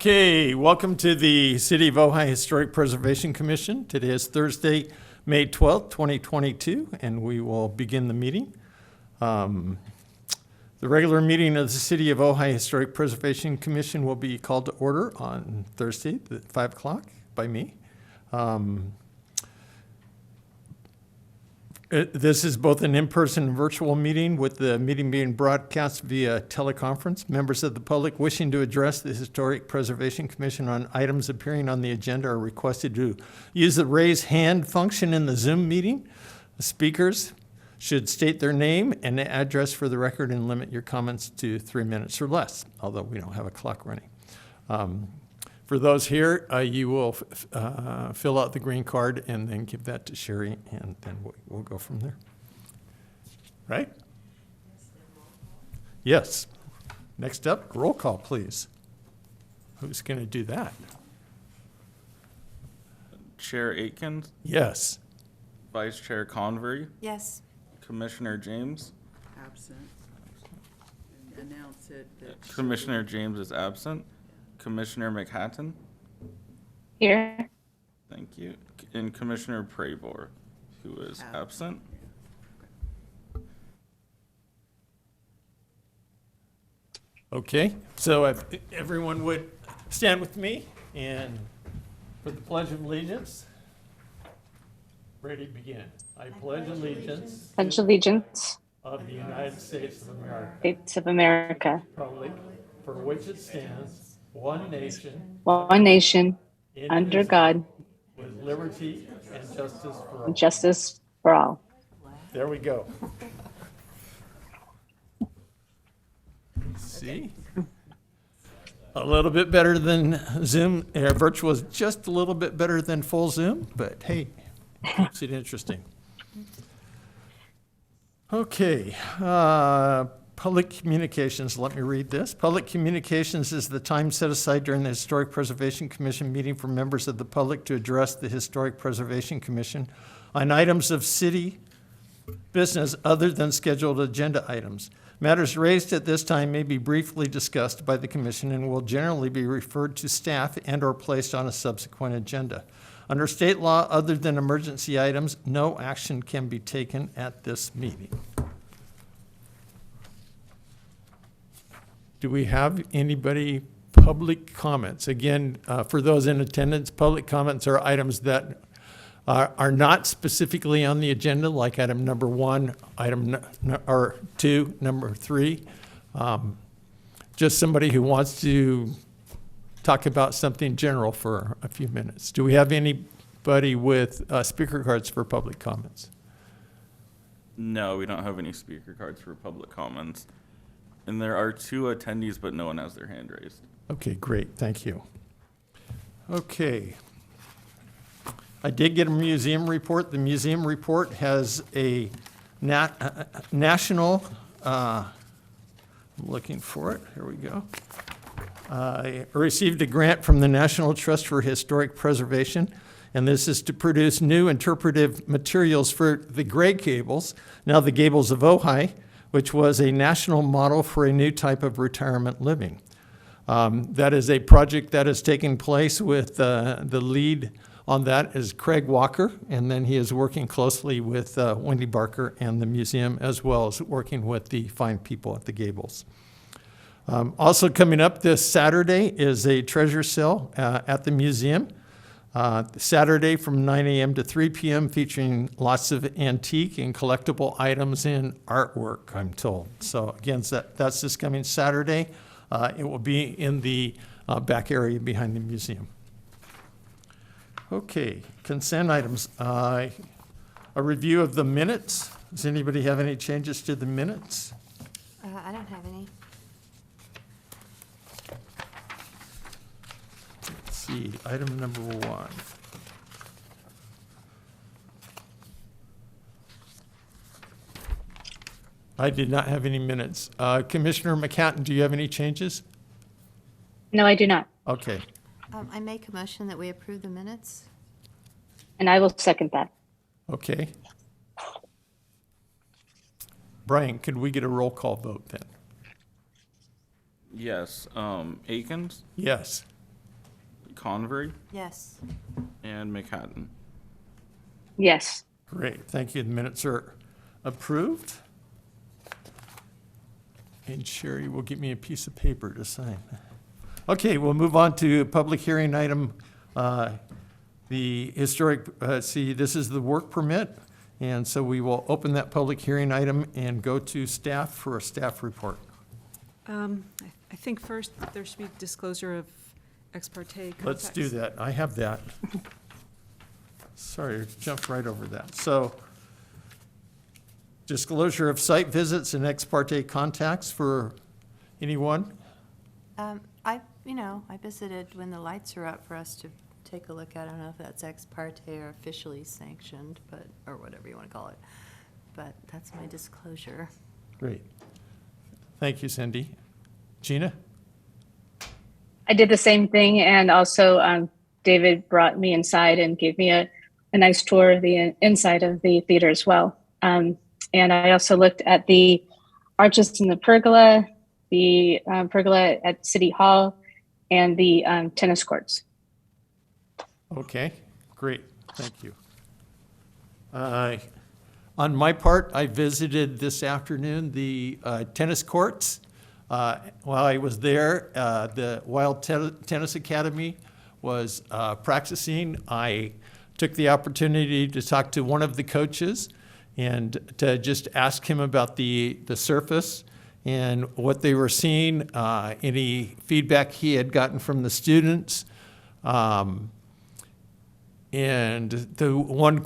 Okay, welcome to the City of Ojai Historic Preservation Commission. Today is Thursday, May 12th, 2022, and we will begin the meeting. The regular meeting of the City of Ojai Historic Preservation Commission will be called to order on Thursday at 5 o'clock by me. This is both an in-person and virtual meeting, with the meeting being broadcast via teleconference. Members of the public wishing to address the Historic Preservation Commission on items appearing on the agenda are requested to use the raise hand function in the Zoom meeting. The speakers should state their name and address for the record and limit your comments to 3 minutes or less, although we don't have a clock running. For those here, you will fill out the green card and then give that to Sherry, and then we'll go from there. Right? Yes. Next up, roll call, please. Who's going to do that? Chair Aitkins? Yes. Vice Chair Convery? Yes. Commissioner James? Absent. And announce it that. Commissioner James is absent. Commissioner McHatton? Here. Thank you. And Commissioner Pravor, who is absent. Okay, so if everyone would stand with me and for the Pledge of Allegiance. Ready to begin. I pledge allegiance Pledge allegiance. of the United States of America, States of America. Republic, for which it stands, one nation, One nation, under indivisible, God, with liberty and justice for all. and justice for all. There we go. See? A little bit better than Zoom. Virtual is just a little bit better than full Zoom, but hey, keeps it interesting. Okay. Public communications, let me read this. Public communications is the time set aside during the Historic Preservation Commission meeting for members of the public to address the Historic Preservation Commission on items of city business other than scheduled agenda items. Matters raised at this time may be briefly discussed by the commission and will generally be referred to staff and/or placed on a subsequent agenda. Under state law, other than emergency items, no action can be taken at this meeting. Do we have anybody public comments? Again, for those in attendance, public comments are items that are not specifically on the agenda, like item number 1, or 2, number 3. Just somebody who wants to talk about something general for a few minutes. Do we have anybody with speaker cards for public comments? No, we don't have any speaker cards for public comments. And there are 2 attendees, but no one has their hand raised. Okay, great, thank you. Okay. I did get a museum report. The museum report has a national, I'm looking for it, here we go. I received a grant from the National Trust for Historic Preservation, and this is to produce new interpretive materials for the gray gables, now the gables of Ojai, which was a national model for a new type of retirement living. That is a project that is taking place with the lead on that is Craig Walker, and then he is working closely with Wendy Barker and the museum, as well as working with the fine people at the Gables. Also coming up this Saturday is a treasure sale at the museum. Saturday from 9 a.m. to 3 p.m. featuring lots of antique and collectible items and artwork, I'm told. So again, that's this coming Saturday. It will be in the back area behind the museum. Okay, consent items. A review of the minutes. Does anybody have any changes to the minutes? I don't have any. Let's see, item number 1. I did not have any minutes. Commissioner McHatton, do you have any changes? No, I do not. Okay, I make a motion that we approve the minutes. And I will second that. okay. Brian, could we get a roll call vote then? Yes. Aikens? Yes. Convery, Yes. and McHatton. Yes. Great, thank you. The minutes are approved. And Sherry will give me a piece of paper to sign. Okay, we'll move on to public hearing item, the historic, this is the work permit. And so we will open that public hearing item and go to staff for a staff report. I think first there should be disclosure of ex parte contacts. Let's do that. I have that. Sorry, I jumped right over that. So disclosure of site visits and ex parte contacts for anyone? I visited when the lights are up for us to take a look at. I don't know if that's ex parte or officially sanctioned, but, or whatever you want to call it. But that's my disclosure. Great. Thank you, Cindy. Gina? I did the same thing, and also David brought me inside and gave me a nice tour of the inside of the theater as well. And I also looked at the arches in the pergola at City Hall, and the tennis courts. Okay, great. Thank you. On my part, I visited this afternoon the tennis courts. While I was there, the Wild Tennis Academy was practicing. I took the opportunity to talk to one of the coaches and to just ask him about the surface and what they were seeing, any feedback he had gotten from the students. And the one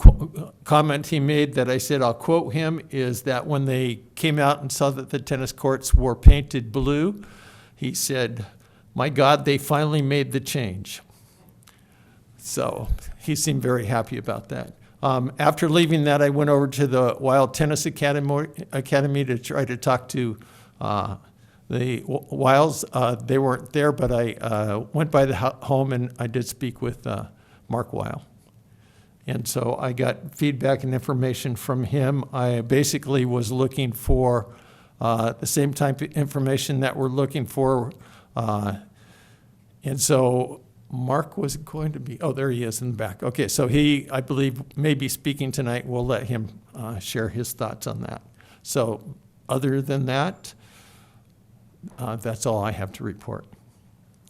comment he made that I said I'll quote him is that when they came out and saw that the tennis courts were painted blue, he said, "My God, they finally made the change." So he seemed very happy about that. After leaving that, I went over to the Wild Tennis Academy to try to talk to the Wilds. They weren't there, but I went by the home and I did speak with Mark Weil. And so I got feedback and information from him. I basically was looking for the same type of information that we're looking for. And so Mark was going to be, oh, there he is in the back. Okay, so he, I believe, may be speaking tonight. We'll let him share his thoughts on that. So other than that, that's all I have to report.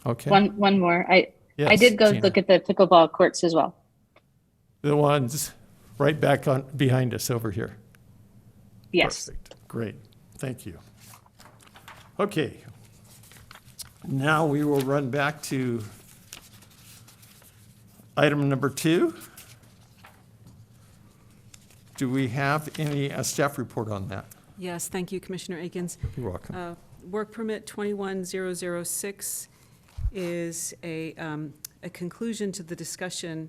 Okay. One more. I Yes, did go Gina. look at the pickleball courts as well. The ones right back on behind us over here. Yes. Perfect. Great. Thank you. Okay. Now we will run back to item number 2. Do we have any staff report on that? Yes, thank you, Commissioner Akins. You're welcome. Work permit 21006 is a conclusion to the discussion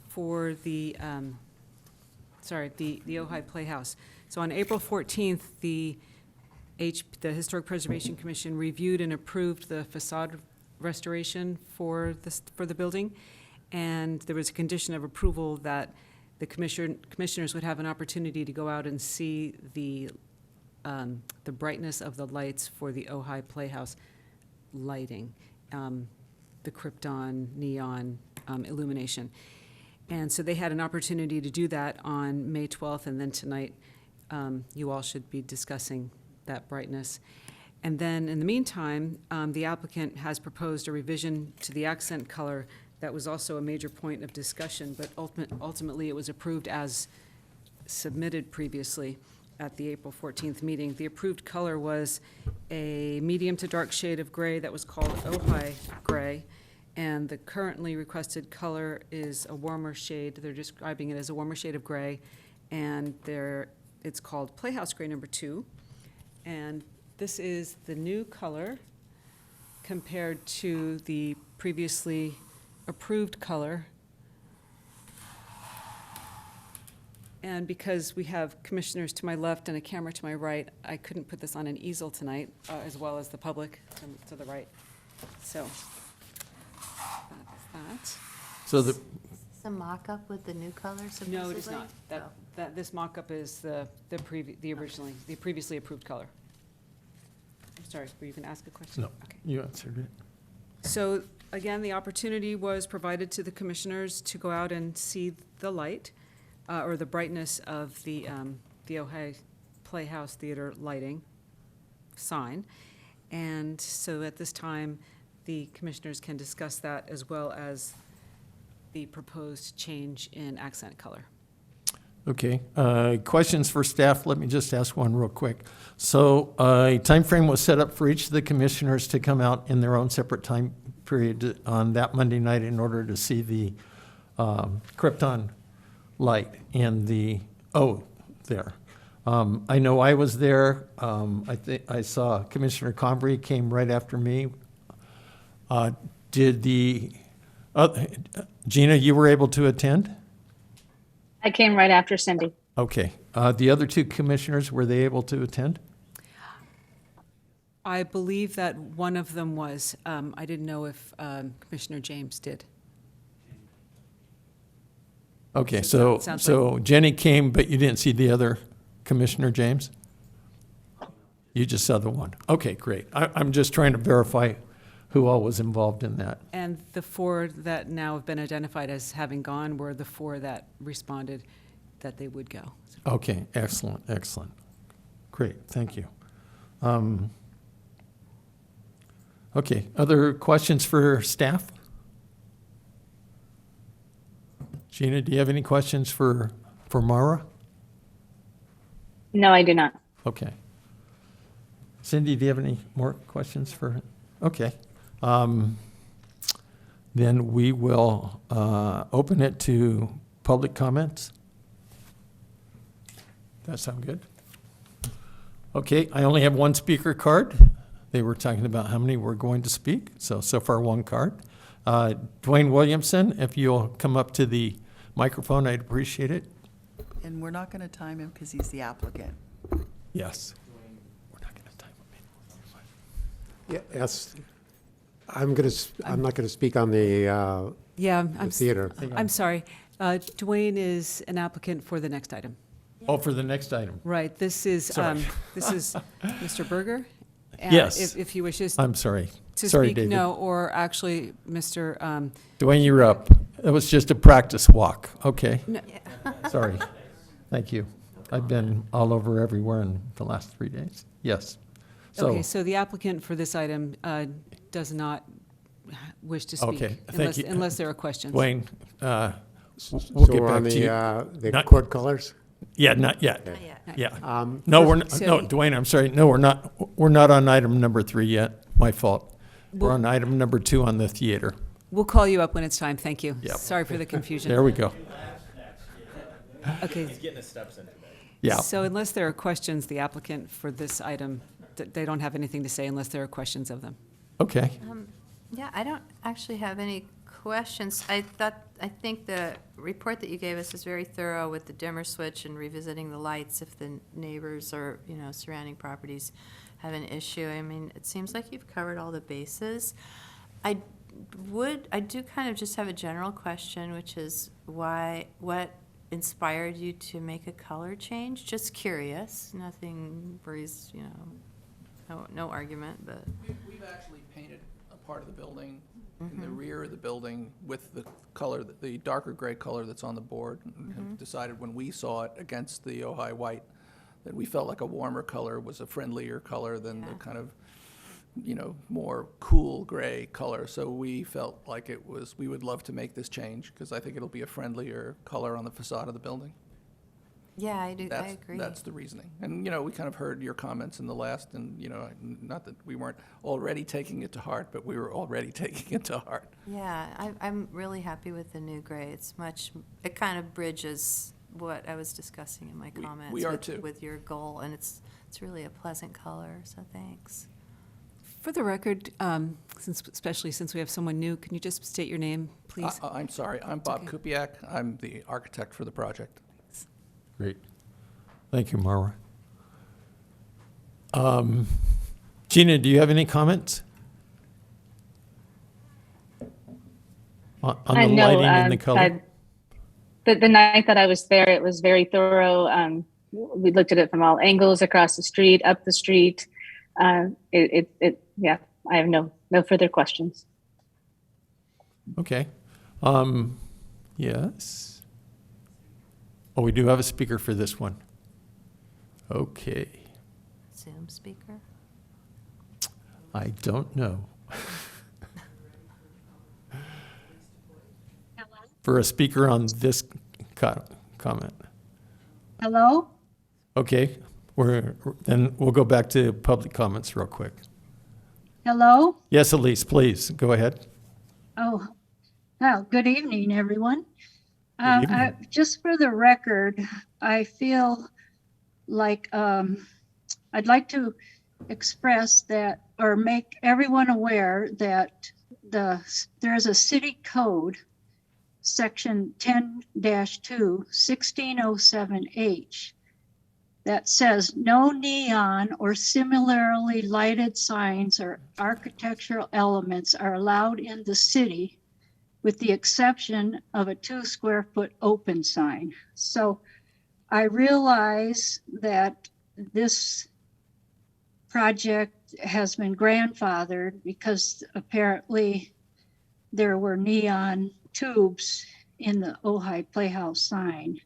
for the Ojai Playhouse. So on April 14th, the Historic Preservation Commission reviewed and approved the facade restoration for the building, and there was a condition of approval that the commissioners would have an opportunity to go out and see the brightness of the lights for the Ojai Playhouse lighting, the krypton neon illumination. And so they had an opportunity to do that on May 12th, and then tonight you all should be discussing that brightness. And then in the meantime, the applicant has proposed a revision to the accent color that was also a major point of discussion, but ultimately it was approved as submitted previously at the April 14th meeting. The approved color was a medium to dark shade of gray that was called Ojai gray, and the currently requested color is a warmer shade. They're describing it as a warmer shade of gray, and it's called Playhouse Gray number 2. And this is the new color compared to the previously approved color. And because we have commissioners to my left and a camera to my right, I couldn't put this on an easel tonight, as well as the public to the right. So that's that. So the, Some mock-up with the new color supposedly? No, it is not. Oh. This mock-up is the previously approved color. I'm sorry, were you going to ask a question? no, Okay. you answered it. So again, the opportunity was provided to the commissioners to go out and see the light, or the brightness of the Ojai Playhouse Theater lighting sign. And so at this time, the commissioners can discuss that as well as the proposed change in accent color. Okay, questions for staff? Let me just ask one real quick. So a timeframe was set up for each of the commissioners to come out in their own separate time period on that Monday night in order to see the Krypton light and the O there. I know I was there. I think I saw Commissioner Combry came right after me. Did the, Gina, you were able to attend? I came right after Cindy. Okay. The other two commissioners, were they able to attend? I believe that one of them was. I didn't know if Commissioner James did. Okay, Sounds so Jenny came, but you didn't see the other Commissioner James? You just saw the one. Okay, great. I'm just trying to verify who all was involved in that. And the four that now have been identified as having gone were the four that responded that they would go. Okay, excellent, excellent. Great, thank you. Okay, other questions for staff? Gina, do you have any questions for Mara? No, I do not. Okay. Cindy, do you have any more questions for? Okay. Then we will open it to public comments. That sound good? Okay, I only have one speaker card. They were talking about how many were going to speak, so far one card. Dwayne Williamson, if you'll come up to the microphone, I'd appreciate it. And we're not going to time him because he's the applicant. Yes. We're not going to time him. Yes, I'm not going to speak on the Yeah, the theater. I'm sorry. Dwayne is an applicant for the next item. Oh, for the next item. Right, this is Sorry. Mr. Berger. And Yes. If he wishes I'm sorry. to Sorry, speak, David. no, or actually, Mr., Dwayne, you're up. It was just a practice walk. Okay. No. Sorry. Thank you. I've been all over everywhere in the last 3 days. Yes. okay, so the applicant for this item does not wish to speak. Okay, thank you. Unless there are questions. Dwayne, we'll So get we're on back to you. the Not- court colors? Yeah, not yet. Not yet. Yeah. No, we're not, So- no, Dwayne, I'm sorry. No, we're not on item number 3 yet. My fault. We're Well- on item number 2 on the theater. We'll call you up when it's time, thank you. Yep. Sorry for the confusion. There we go. Okay, Getting his steps into that. Yeah. so unless there are questions, the applicant for this item, they don't have anything to say unless there are questions of them. Okay. Yeah, I don't actually have any questions. I think the report that you gave us is very thorough with the dimmer switch and revisiting the lights if the neighbors or, surrounding properties have an issue. I mean, it seems like you've covered all the bases. I do kind of just have a general question, which is what inspired you to make a color change? Just curious, nothing worries, no argument, but. We've actually painted a part of the building, in the rear of the building, with the color, the darker gray color that's on the board. And have decided when we saw it against the Ojai white, that we felt like a warmer color was a friendlier color than the Yeah. kind of, more cool gray color. So we felt like we would love to make this change, because I think it'll be a friendlier color on the facade of the building. Yeah, I do, I That's, agree. that's the reasoning. And, we kind of heard your comments in the last, and, not that we weren't already taking it to heart, but we were already taking it to heart. Yeah, I'm really happy with the new gray. It kind of bridges what I was discussing in my comments. we are with- too. With your goal, and it's really a pleasant color, so thanks. For the record, especially since we have someone new, can you just state your name, please? I'm sorry, I'm Bob okay. Kupiak. I'm the architect for the project. Great. Thank you, Mara. Gina, do you have any comments? On the No, lighting and the color? The night that I was there, it was very thorough. We looked at it from all angles, across the street, up the street. Yeah, I have no further questions. Okay. Yes. Oh, we do have a speaker for this one. Okay. Zoom speaker? I don't know. For a speaker on this comment. Hello? Okay, then we'll go back to public comments real quick. Hello? Yes, Elise, please, go ahead. Oh, well, good evening, everyone. Good evening. Just for the record, I feel like I'd like to express that or make everyone aware that there's a city code, section 10-2, 1607H, that says no neon or similarly lighted signs or architectural elements are allowed in the city with the exception of a 2 square foot open sign. So I realize that this project has been grandfathered because apparently there were neon tubes in the Ojai Playhouse sign.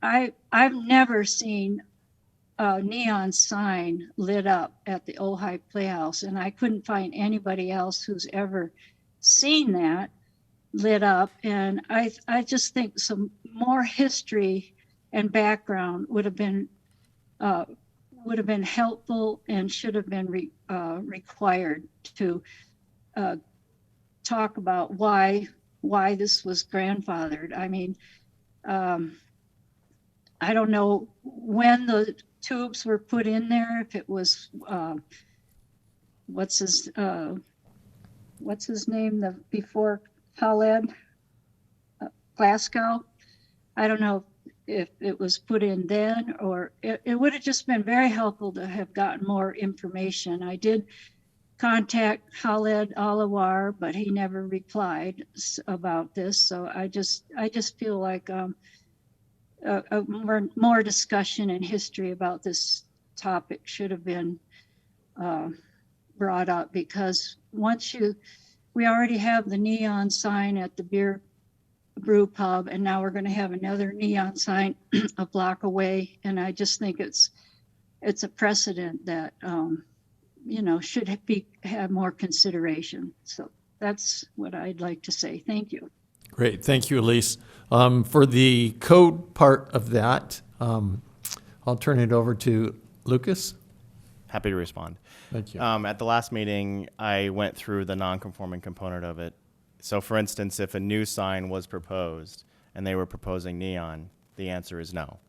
I've never seen a neon sign lit up at the Ojai Playhouse, and I couldn't find anybody else who's ever seen that lit up. And I just think some more history and background would have been helpful and should have been required to talk about why this was grandfathered. I mean, I don't know when the tubes were put in there, if it was what's his name before Khaled Glasgow. I don't know if it was put in then, or it would have just been very helpful to have gotten more information. I did contact Khaled Alawar, but he never replied about this. So I just feel like more discussion and history about this topic should have been brought up, because we already have the neon sign at the beer brew pub, and now we're going to have another neon sign a block away. And I just think it's a precedent that should have more consideration. So that's what I'd like to say. Thank you. Great, thank you, Elise. For the code part of that, I'll turn it over to Lucas. Happy to respond. Thank you. At the last meeting, I went through the non-conforming component of it. So for instance, if a new sign was proposed and they were proposing neon, the answer is no,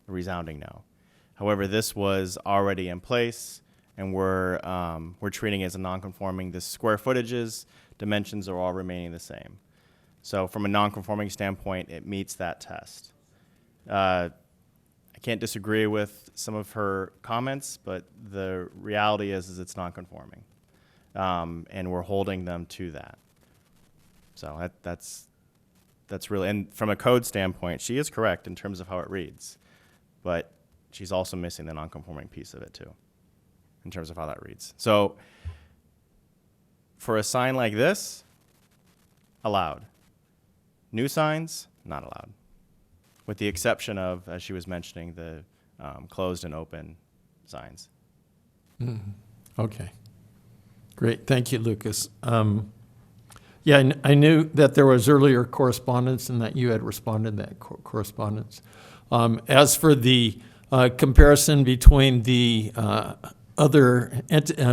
a resounding no. However, this was already in place, and we're treating it as a non-conforming. The square footages, dimensions are all remaining the same. So from a non-conforming standpoint, it meets that test. I can't disagree with some of her comments, but the reality is it's non-conforming, and we're holding them to that. So that's really, and from a code standpoint, she is correct in terms of how it reads, but she's also missing the non-conforming piece of it too, in terms of how that reads. So for a sign like this, allowed. New signs, not allowed, with the exception of, as she was mentioning, the closed and open signs. Okay, great, thank you, Lucas. Yeah, I knew that there was earlier correspondence and that you had responded to that correspondence. As for the comparison between the other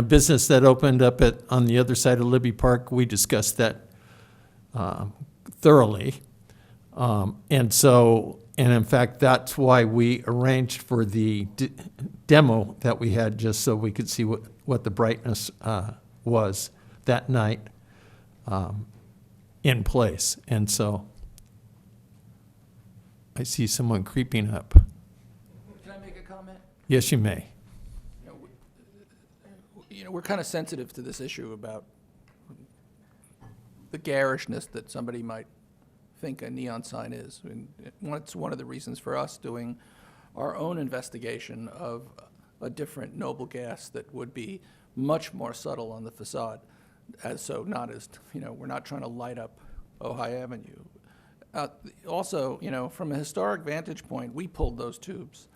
business that opened up on the other side of Libby Park, we discussed that thoroughly. And in fact, that's why we arranged for the demo that we had, just so we could see what the brightness was that night in place. And so I see someone creeping up. Can I make a comment? Yes, you may. We're kind of sensitive to this issue about the garishness that somebody might think a neon sign is. And it's one of the reasons for us doing our own investigation of a different noble gas that would be much more subtle on the facade. so not as, we're not trying to light up Ojai Avenue. Also, from a historic vantage point, we pulled those tubes,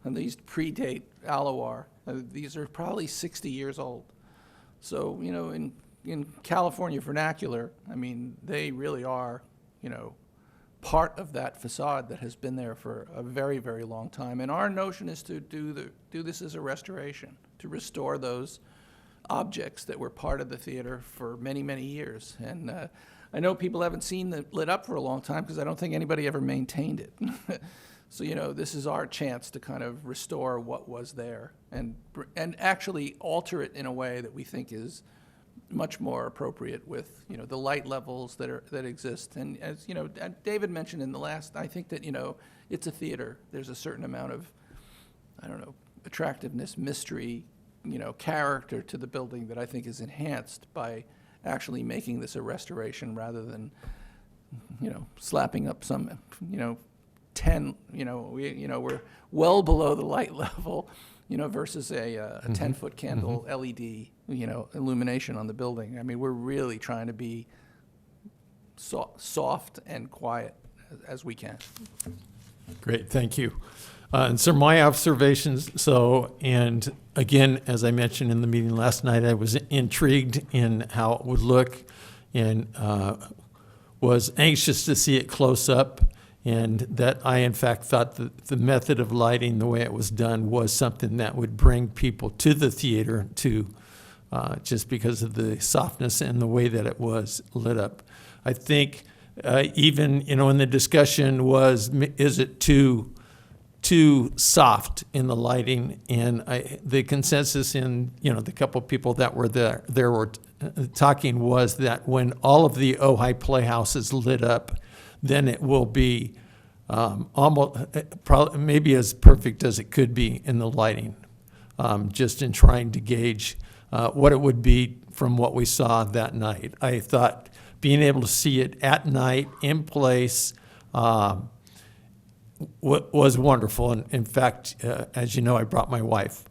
and these predate Alawar. These are probably 60 years old. So, in California vernacular, I mean, they really are, part of that facade that has been there for a very, very long time. And our notion is to do this as a restoration, to restore those objects that were part of the theater for many, many years. And I know people haven't seen it lit up for a long time because I don't think anybody ever maintained it. So, this is our chance to kind of restore what was there and actually alter it in a way that we think is much more appropriate with, the light levels that exist. And as, David mentioned in the last, I think that, it's a theater. There's a certain amount of, attractiveness, mystery, character to the building that I think is enhanced by actually making this a restoration rather than, slapping up some, 10, we're well below the light level, versus a 10-foot candle LED, illumination on the building. I mean, we're really trying to be soft and quiet as we can. Great, thank you. And so my observations, and again, as I mentioned in the meeting last night, I was intrigued in how it would look and was anxious to see it close up, and that I, in fact, thought that the method of lighting, the way it was done, was something that would bring people to the theater just because of the softness and the way that it was lit up. I think even, in the discussion was, is it too soft in the lighting? And the consensus in, the couple people that were there were talking was that when all of the Ojai Playhouse is lit up, then it will be almost probably maybe as perfect as it could be in the lighting, just in trying to gauge what it would be from what we saw that night. I thought being able to see it at night in place was wonderful. And in fact, as you know, I brought my wife,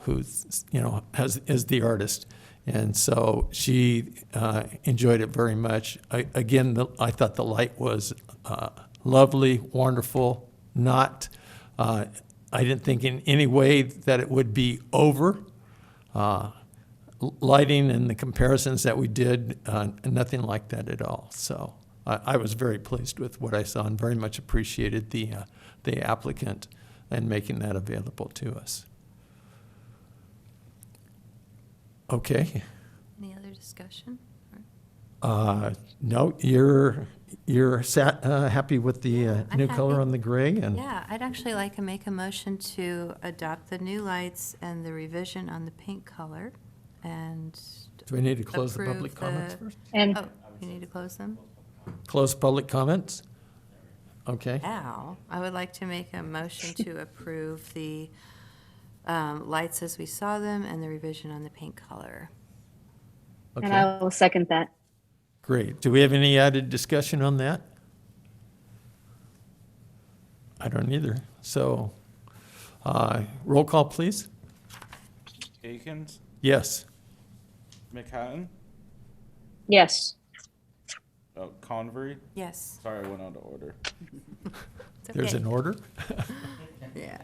who's, is the artist. And so she enjoyed it very much. I thought the light was lovely, wonderful, not, I didn't think in any way that it would be over. Lighting and the comparisons that we did, nothing like that at all. So I was very pleased with what I saw and very much appreciated the applicant and making that available to us. Okay. Any other discussion? No, you're happy with the I'm new color happy. on the gray? And Yeah, I'd actually like to make a motion to adopt the new lights and the revision on the pink color, and do we need to close the approve public comments first? And oh, you need to close them? Close public comments? Okay. Now, I would like to make a motion to approve the lights as we saw them and the revision on the pink color. and Okay, I will second that. great. Do we have any added discussion on that? I don't either. So, roll call, please. Akins, Yes. McHatton, Yes. Convery. Yes. Sorry, I went out of order. It's There's okay. an order. Yeah.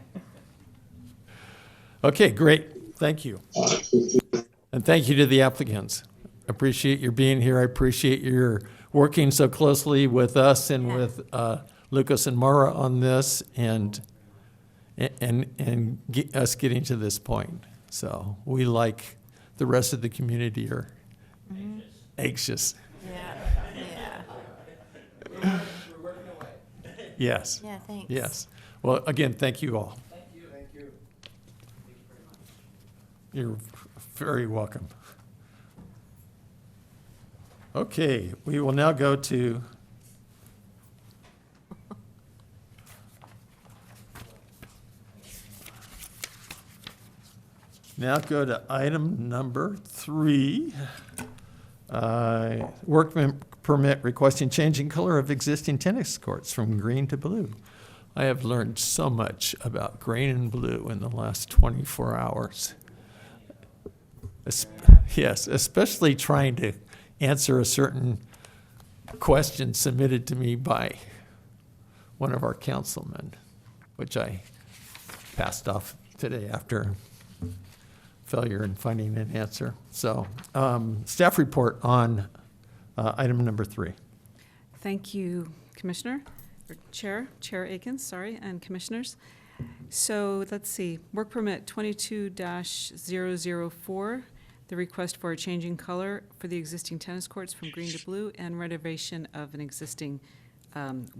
Okay, great. Thank you. And thank you to the applicants. Appreciate your being here. I appreciate your working so closely with us and with Lucas and Mara on this and us getting to this point. So we, like the rest of the community, are anxious. Yeah, Yes. yeah, thanks. Yes. Well, again, thank you all. Thank you. You're very welcome. Okay, we will now go to item number 3. Work permit requesting changing color of existing tennis courts from green to blue. I have learned so much about green and blue in the last 24 hours. Yes, especially trying to answer a certain question submitted to me by one of our councilmen, which I passed off today after failure in finding an answer. So, staff report on item number 3. Thank you, Commissioner, or Chair Akins, sorry, and Commissioners. So let's see, work permit 22-004, the request for a change in color for the existing tennis courts from green to blue and renovation of an existing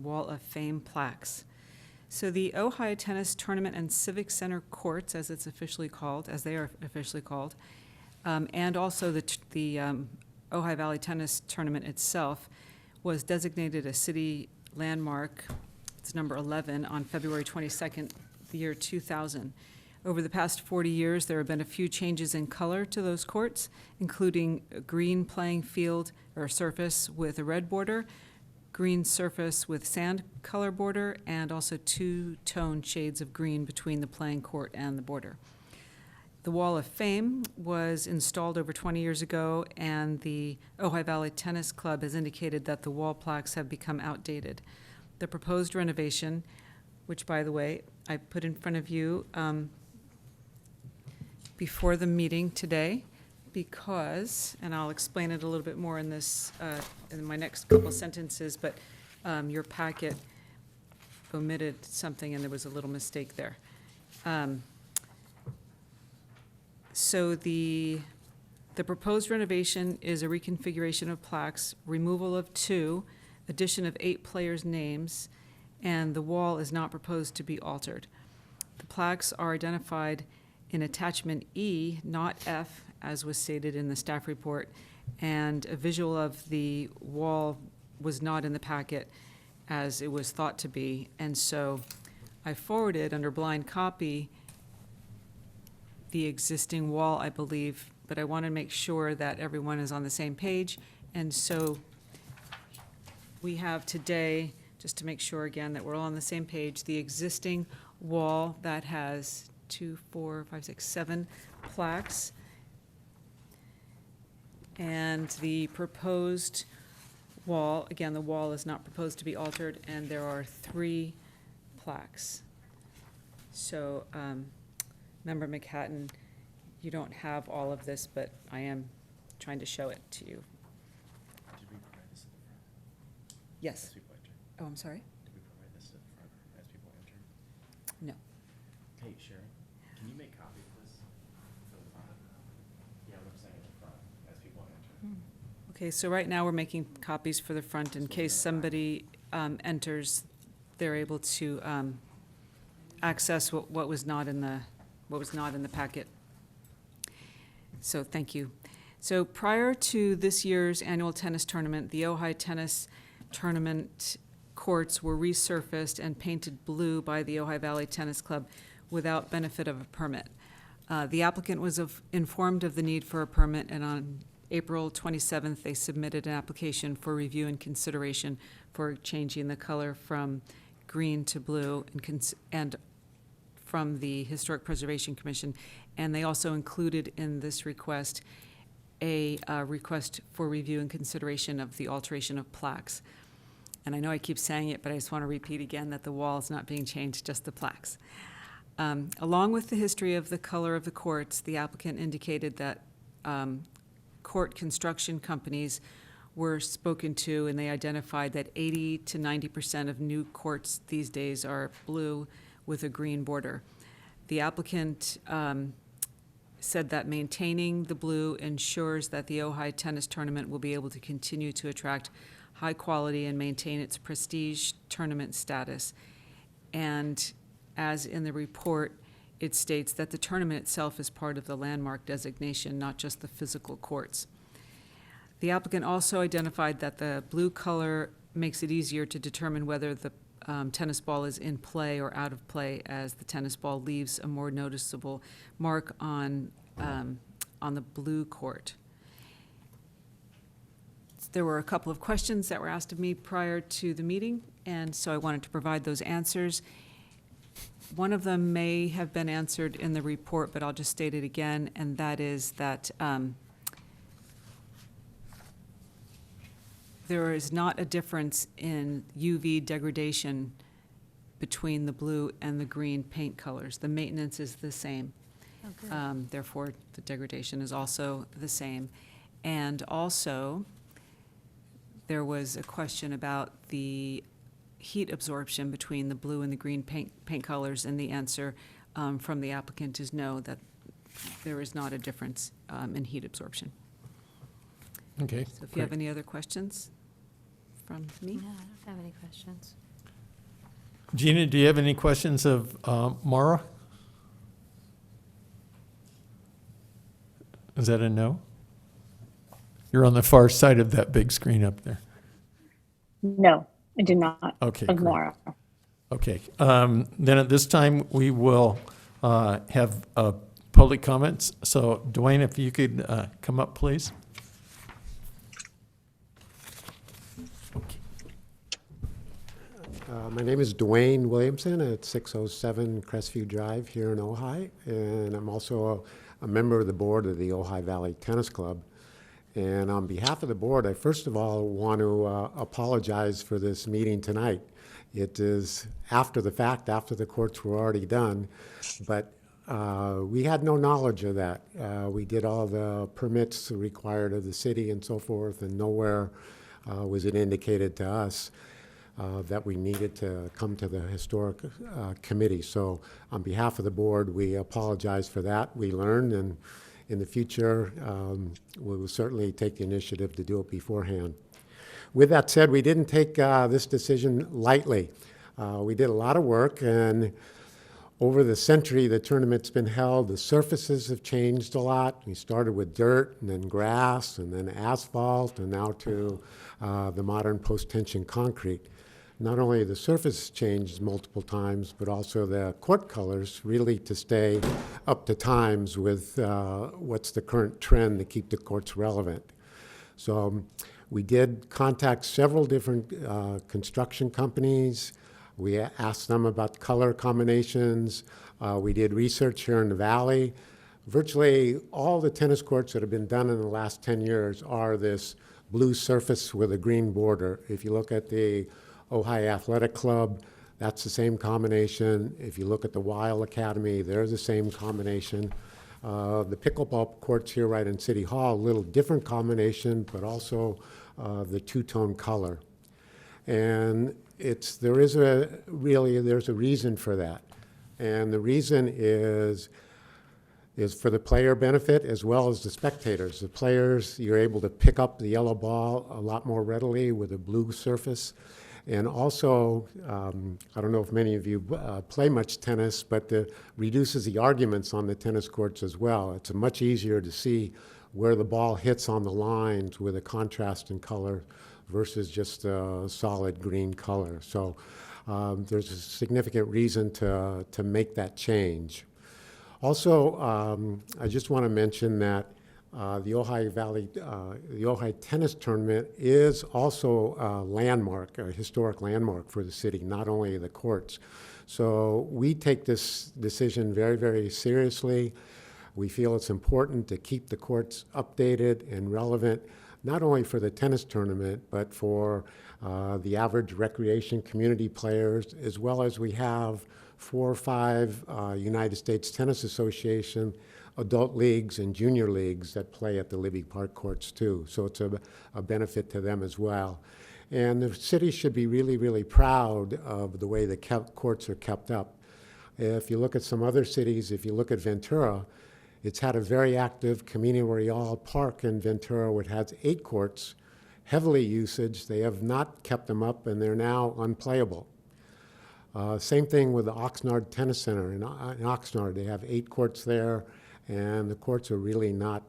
Wall of Fame plaques. So the Ojai Tennis Tournament and Civic Center courts, as they are officially called, and also the Ojai Valley Tennis Tournament itself was designated a city landmark. It's number 11 on February 22nd, the year 2000. Over the past 40 years, there have been a few changes in color to those courts, including a green playing field or surface with a red border, green surface with sand color border, and also 2-tone shades of green between the playing court and the border. The Wall of Fame was installed over 20 years ago, and the Ojai Valley Tennis Club has indicated that the wall plaques have become outdated. The proposed renovation, which, by the way, I put in front of you before the meeting today, because, and I'll explain it a little bit more in this, in my next couple sentences, but your packet omitted something and there was a little mistake there. So the proposed renovation is a reconfiguration of plaques, removal of 2, addition of 8 players' names, and the wall is not proposed to be altered. The plaques are identified in attachment E, not F, as was stated in the staff report, and a visual of the wall was not in the packet as it was thought to be, and so I forwarded under blind copy the existing wall, I believe, but I want to make sure that everyone is on the same page, and so we have today, just to make sure again that we're all on the same page, the existing wall that has 2, 4, 5, 6, 7 plaques, and the proposed wall, again, the wall is not proposed to be altered, and there are 3 plaques. So, Member McHatton, you don't have all of this, but I am trying to show it to you. Did we provide this at the front? Yes. As people enter? Oh, I'm sorry? Did we provide this at the front as people enter? No. Hey, Sharon, can you make copies of this for the front? Yeah, what I'm saying at the front as people enter. Okay, so right now we're making copies for the front in case somebody enters, they're able to access what was not in the packet. So thank you. So prior to this year's annual tennis tournament, the Ojai Tennis Tournament courts were resurfaced and painted blue by the Ojai Valley Tennis Club without benefit of a permit. The applicant was informed of the need for a permit, and on April 27th, they submitted an application for review and consideration for changing the color from green to blue and from the Historic Preservation Commission. And they also included in this request a request for review and consideration of the alteration of plaques. And I know I keep saying it, but I just want to repeat again that the wall is not being changed, just the plaques. Along with the history of the color of the courts, the applicant indicated that court construction companies were spoken to, and they identified that 80 to 90% of new courts these days are blue with a green border. The applicant said that maintaining the blue ensures that the Ojai Tennis Tournament will be able to continue to attract high quality and maintain its prestige tournament status. And as in the report, it states that the tournament itself is part of the landmark designation, not just the physical courts. The applicant also identified that the blue color makes it easier to determine whether the tennis ball is in play or out of play, as the tennis ball leaves a more noticeable mark on the blue court. There were a couple of questions that were asked of me prior to the meeting, and so I wanted to provide those answers. One of them may have been answered in the report, but I'll just state it again, and that is that there is not a difference in UV degradation between the blue and the green paint colors. The maintenance is the same. Therefore, the degradation is also the same. And also, there was a question about the heat absorption between the blue and the green paint colors, and the answer from the applicant is no, that there is not a difference in heat absorption. Okay. So if you have any other questions from me? No, I don't have any questions. Gina, do you have any questions of Mara? Is that a no? You're on the far side of that big screen up there. No, I do not. Okay, Of great. Mara. Okay. Then at this time, we will have public comments. So Dwayne, if you could come up, please. My name is Dwayne Williamson at 607 Crestview Drive here in Ojai, and I'm also a member of the board of the Ojai Valley Tennis Club. And on behalf of the board, I first of all want to apologize for this meeting tonight. It is after the fact, after the courts were already done, but we had no knowledge of that. We did all the permits required of the city and so forth, and nowhere was it indicated to us that we needed to come to the historic committee. So on behalf of the board, we apologize for that. We learned, and in the future, we will certainly take the initiative to do it beforehand. With that said, we didn't take this decision lightly. We did a lot of work, and over the century the tournament's been held, the surfaces have changed a lot. We started with dirt, and then grass, and then asphalt, and now to the modern post-tension concrete. Not only the surface changed multiple times, but also the court colors really to stay up to times with what's the current trend to keep the courts relevant. So we did contact several different construction companies. We asked them about color combinations. We did research here in the valley. Virtually all the tennis courts that have been done in the last 10 years are this blue surface with a green border. If you look at the Ojai Athletic Club, that's the same combination. If you look at the Weil Academy, they're the same combination. The pickleball courts here right in City Hall, a little different combination, but also the two-tone color. And there's a reason for that. And the reason is for the player benefit as well as the spectators. The players, you're able to pick up the yellow ball a lot more readily with a blue surface. And also, I don't know if many of you play much tennis, but it reduces the arguments on the tennis courts as well. It's much easier to see where the ball hits on the lines with a contrast in color versus just a solid green color. So there's a significant reason to make that change. Also, I just want to mention that the Ojai Valley, the Ojai Tennis Tournament is also a landmark, a historic landmark for the city, not only the courts. So we take this decision very, very seriously. We feel it's important to keep the courts updated and relevant, not only for the tennis tournament, but for the average recreation community players, as well as we have 4 or 5 United States Tennis Association adult leagues and junior leagues that play at the Libby Park courts too. So it's a benefit to them as well. And the city should be really, really proud of the way the courts are kept up. If you look at some other cities, if you look at Ventura, it's had a very active Camino Real Park in Ventura, which has 8 courts, heavily usage. They have not kept them up, and they're now unplayable. Same thing with the Oxnard Tennis Center. In Oxnard, they have 8 courts there, and the courts are really not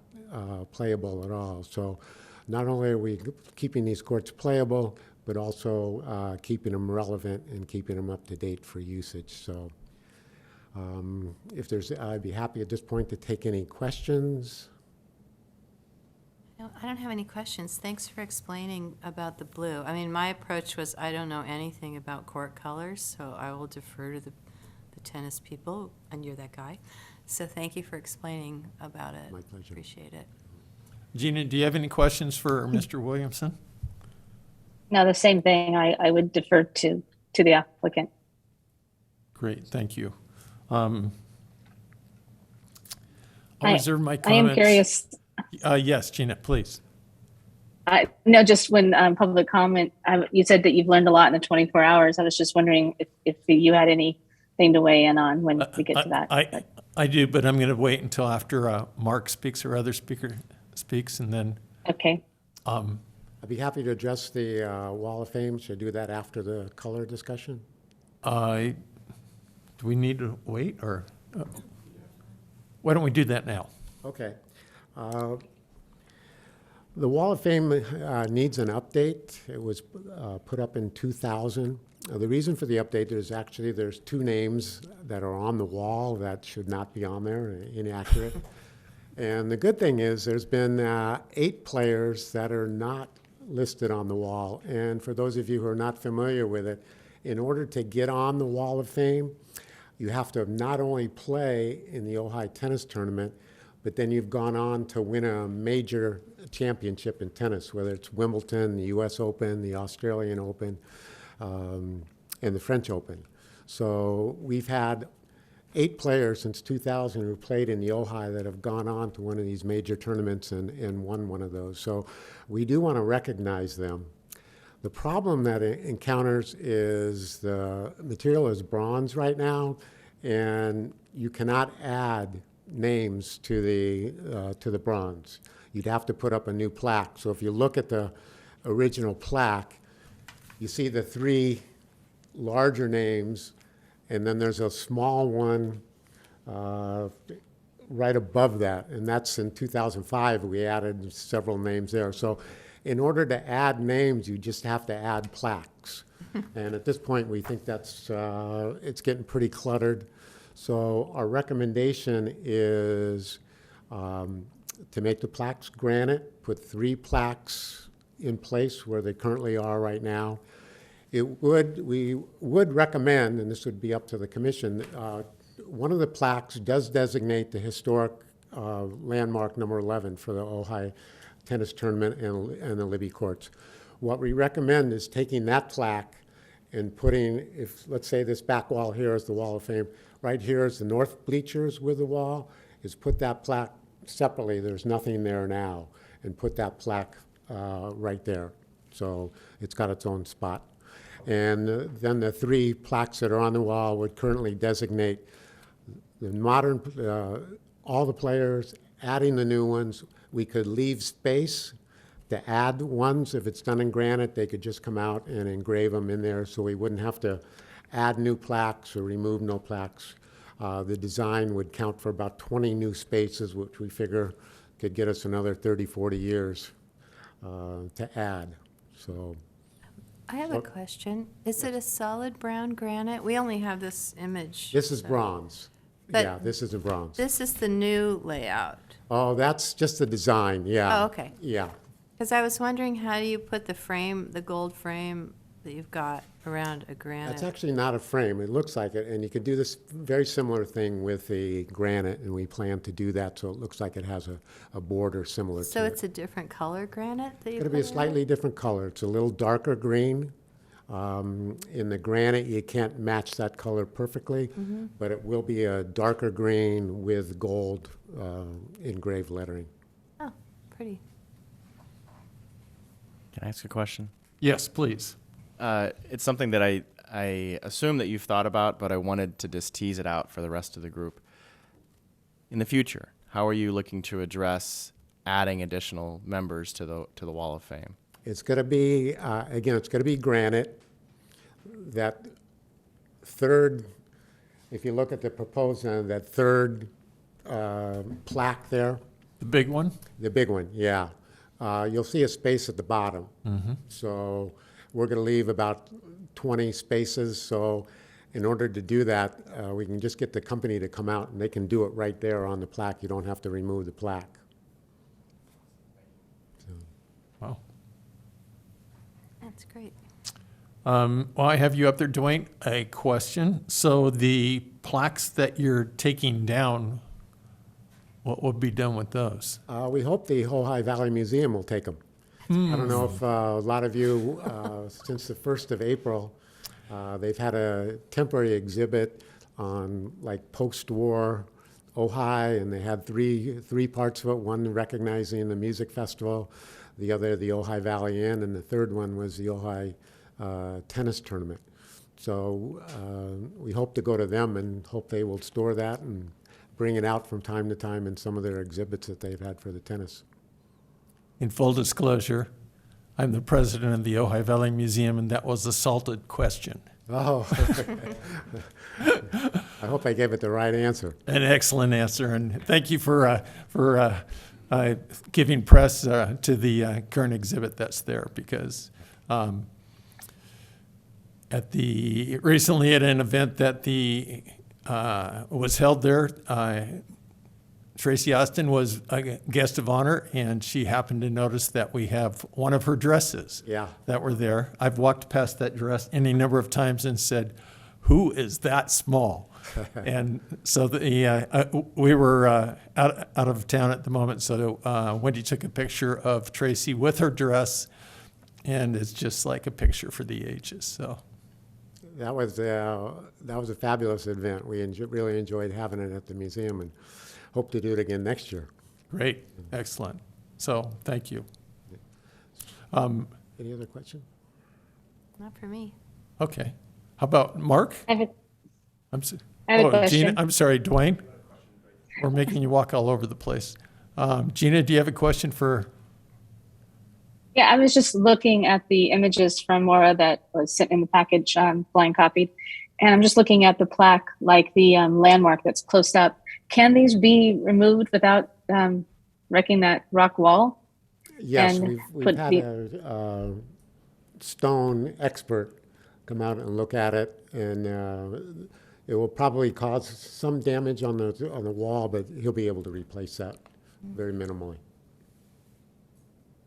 playable at all. So not only are we keeping these courts playable, but also keeping them relevant and keeping them up to date for usage. So I'd be happy at this point to take any questions. No, I don't have any questions. Thanks for explaining about the blue. I mean, my approach was I don't know anything about court colors, so I will defer to the with tennis people, and you're that guy. So thank you for explaining about it. My pleasure. Appreciate it. Gina, do you have any questions for Mr. Williamson? No, the same thing. I would defer to the applicant. Great, thank you. I'll I- reserve my I comments. am curious. Yes, Gina, please. No, just when public comment, you said that you've learned a lot in the 24 hours. I was just wondering if you had anything to weigh in on when we get to that. I do, but I'm going to wait until after Mark speaks or other speaker speaks, and then Okay. I'd be happy to address the Wall of Fame. Should I do that after the color discussion? do we need to wait, or why don't we do that now? Okay. The Wall of Fame needs an update. It was put up in 2000. The reason for the update is there's two names that are on the wall that should not be on there, inaccurate. And the good thing is there's been 8 players that are not listed on the wall. And for those of you who are not familiar with it, in order to get on the Wall of Fame, you have to not only play in the Ojai tennis tournament, but then you've gone on to win a major championship in tennis, whether it's Wimbledon, the US Open, the Australian Open, and the French Open. So we've had 8 players since 2000 who played in the Ojai that have gone on to one of these major tournaments and won one of those. So we do want to recognize them. The problem that it encounters is the material is bronze right now, and you cannot add names to the bronze. You'd have to put up a new plaque. So if you look at the original plaque, you see the 3 larger names, and then there's a small one right above that, and that's in 2005. We added several names there. So in order to add names, you just have to add plaques. And at this point, we think that's it's getting pretty cluttered. So our recommendation is to make the plaques granite, put 3 plaques in place where they currently are right now. We would recommend, and this would be up to the commission, one of the plaques does designate the historic landmark number 11 for the Ojai tennis tournament and the Libby courts. What we recommend is taking that plaque and putting, if let's say this back wall here is the Wall of Fame, right here is the north bleachers with the wall, is put that plaque separately, there's nothing there now, and put that plaque right there. So it's got its own spot. And then the 3 plaques that are on the wall would currently designate the modern, all the players, adding the new ones. We could leave space to add ones. If it's done in granite, they could just come out and engrave them in there, so we wouldn't have to add new plaques or remove no plaques. The design would count for about 20 new spaces, which we figure could get us another 30, 40 years to add. So I have a question. Is it a solid brown granite? We only have this image. this is so- bronze. But Yeah, this is a bronze. This is the new layout. Oh, that's just the design, yeah. Oh, okay. Yeah. Because I was wondering, how do you put the frame, the gold frame that you've got around a granite? That's actually not a frame. It looks like it, and you could do this very similar thing with the granite, and we plan to do that, so it looks like it has a border similar to it. So it's a different color granite that you It'll put be a around? slightly different color. It's a little darker green. In the granite, you can't match that color perfectly, Mm-hmm. but it will be a darker green with gold engraved lettering. Oh, pretty. Can I ask a question? Yes, please. It's something that I assume that you've thought about, but I wanted to just tease it out for the rest of the group. In the future, how are you looking to address adding additional members to the Wall of Fame? It's going to be, again, it's going to be granite. That third, if you look at the proposal, that third plaque there, The big one? the big one, yeah. You'll see a space at the bottom. So we're going to leave about 20 spaces. So in order to do that, we can just get the company to come out, and they can do it right there on the plaque. You don't have to remove the plaque. Wow. That's great. Well, I have you up there, Dwayne. A question. So the plaques that you're taking down, what will be done with those? We hope the Ojai Valley Museum will take them. I don't know if a lot of you, since the 1st of April, they've had a temporary exhibit on like post-war Ojai, and they had three parts of it, one recognizing the music festival, the other the Ojai Valley Inn, and the third one was the Ojai tennis tournament. So we hope to go to them and hope they will store that and bring it out from time to time in some of their exhibits that they've had for the tennis. In full disclosure, I'm the president of the Ojai Valley Museum, and that was a salted question. Oh, I hope I gave it the right answer. An excellent answer, and thank you for giving press to the current exhibit that's there, because recently at an event that was held there, Tracy Austin was a guest of honor, and she happened to notice that we have one of her dresses that were there. I've walked past that dress any number of times and said, "Who is that small?" And so we were out of town at the moment, so Wendy took a picture of Tracy with her dress, and it's just like a picture for the ages. So that was a fabulous event. We really enjoyed having it at the museum, and hope to do it again next year. Great, excellent. So thank you. Any other question? Not for me. Okay. How about Mark? I have I'm a question. Gina, I'm sorry, Dwayne. We're making you walk all over the place. Gina, do you have a question for? Yeah, I was just looking at the images from Maura that was sent in the package, blind copied, and I'm just looking at the plaque, like the landmark that's closed up. Can these be removed without wrecking that rock wall? Yes, And we've had a stone expert come out and look at it, and it will probably cause some damage on the wall, but he'll be able to replace that very minimally.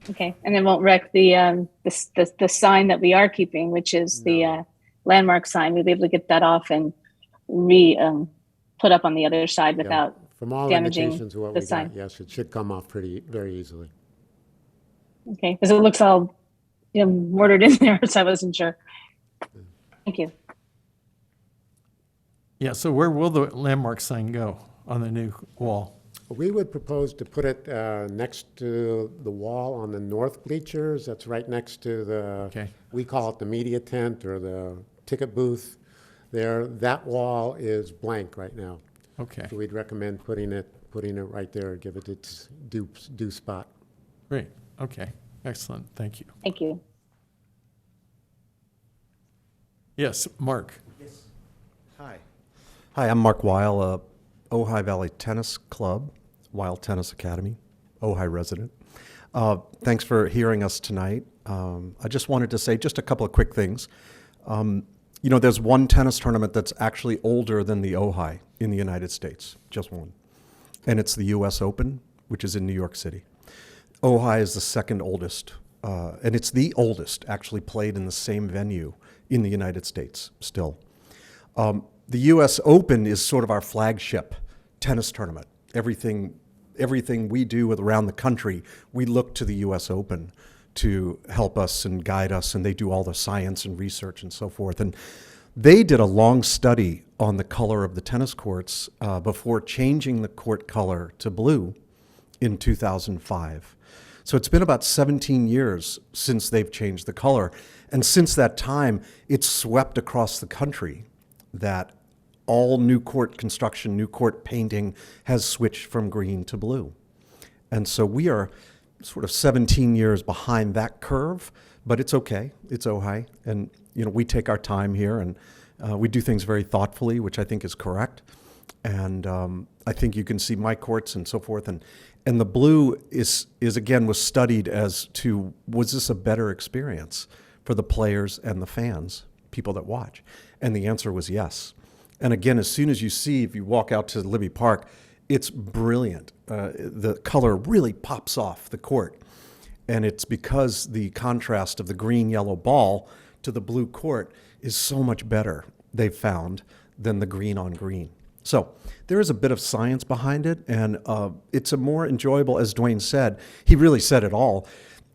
Okay, and it won't wreck the sign that we are keeping, which is the landmark sign. We'll be able to get that off and put up on the other side without From all damaging indications of what the we sign. got, yes, it should come off very easily. Okay, because it looks all mortared in there, so I wasn't sure. Thank you. Yeah, so where will the landmark sign go on the new wall? We would propose to put it next to the wall on the north bleachers. That's right next to we call it the media tent or the ticket booth there. That wall is blank right now. Okay, So we'd recommend putting it right there and give it its due spot. great. Okay, excellent. Thank you. Thank you. Yes, Mark. Hi. Hi, I'm Mark Weil, Ojai Valley Tennis Club, Weil Tennis Academy, Ojai resident. Thanks for hearing us tonight. I just wanted to say just a couple of quick things. There's one tennis tournament that's actually older than the Ojai in the United States, just one. And it's the U.S. Open, which is in New York City. Ojai is the second oldest, and it's the oldest actually played in the same venue in the United States still. The U.S. Open is sort of our flagship tennis tournament. Everything we do around the country, we look to the U.S. Open to help us and guide us, and they do all the science and research and so forth. And they did a long study on the color of the tennis courts before changing the court color to blue in 2005. So it's been about 17 years since they've changed the color. And since that time, it's swept across the country that all new court construction, new court painting has switched from green to blue. And so we are sort of 17 years behind that curve, but it's okay. It's Ojai. And, we take our time here and we do things very thoughtfully, which I think is correct. And I think you can see my courts and so forth. And the blue was studied as to, was this a better experience for the players and the fans, people that watch? And the answer was yes. And again, as soon as if you walk out to Libby Park, it's brilliant. The color really pops off the court. And it's because the contrast of the green-yellow ball to the blue court is so much better, they've found, than the green on green. So there is a bit of science behind it, and it's a more enjoyable, as Dwayne said, he really said it all.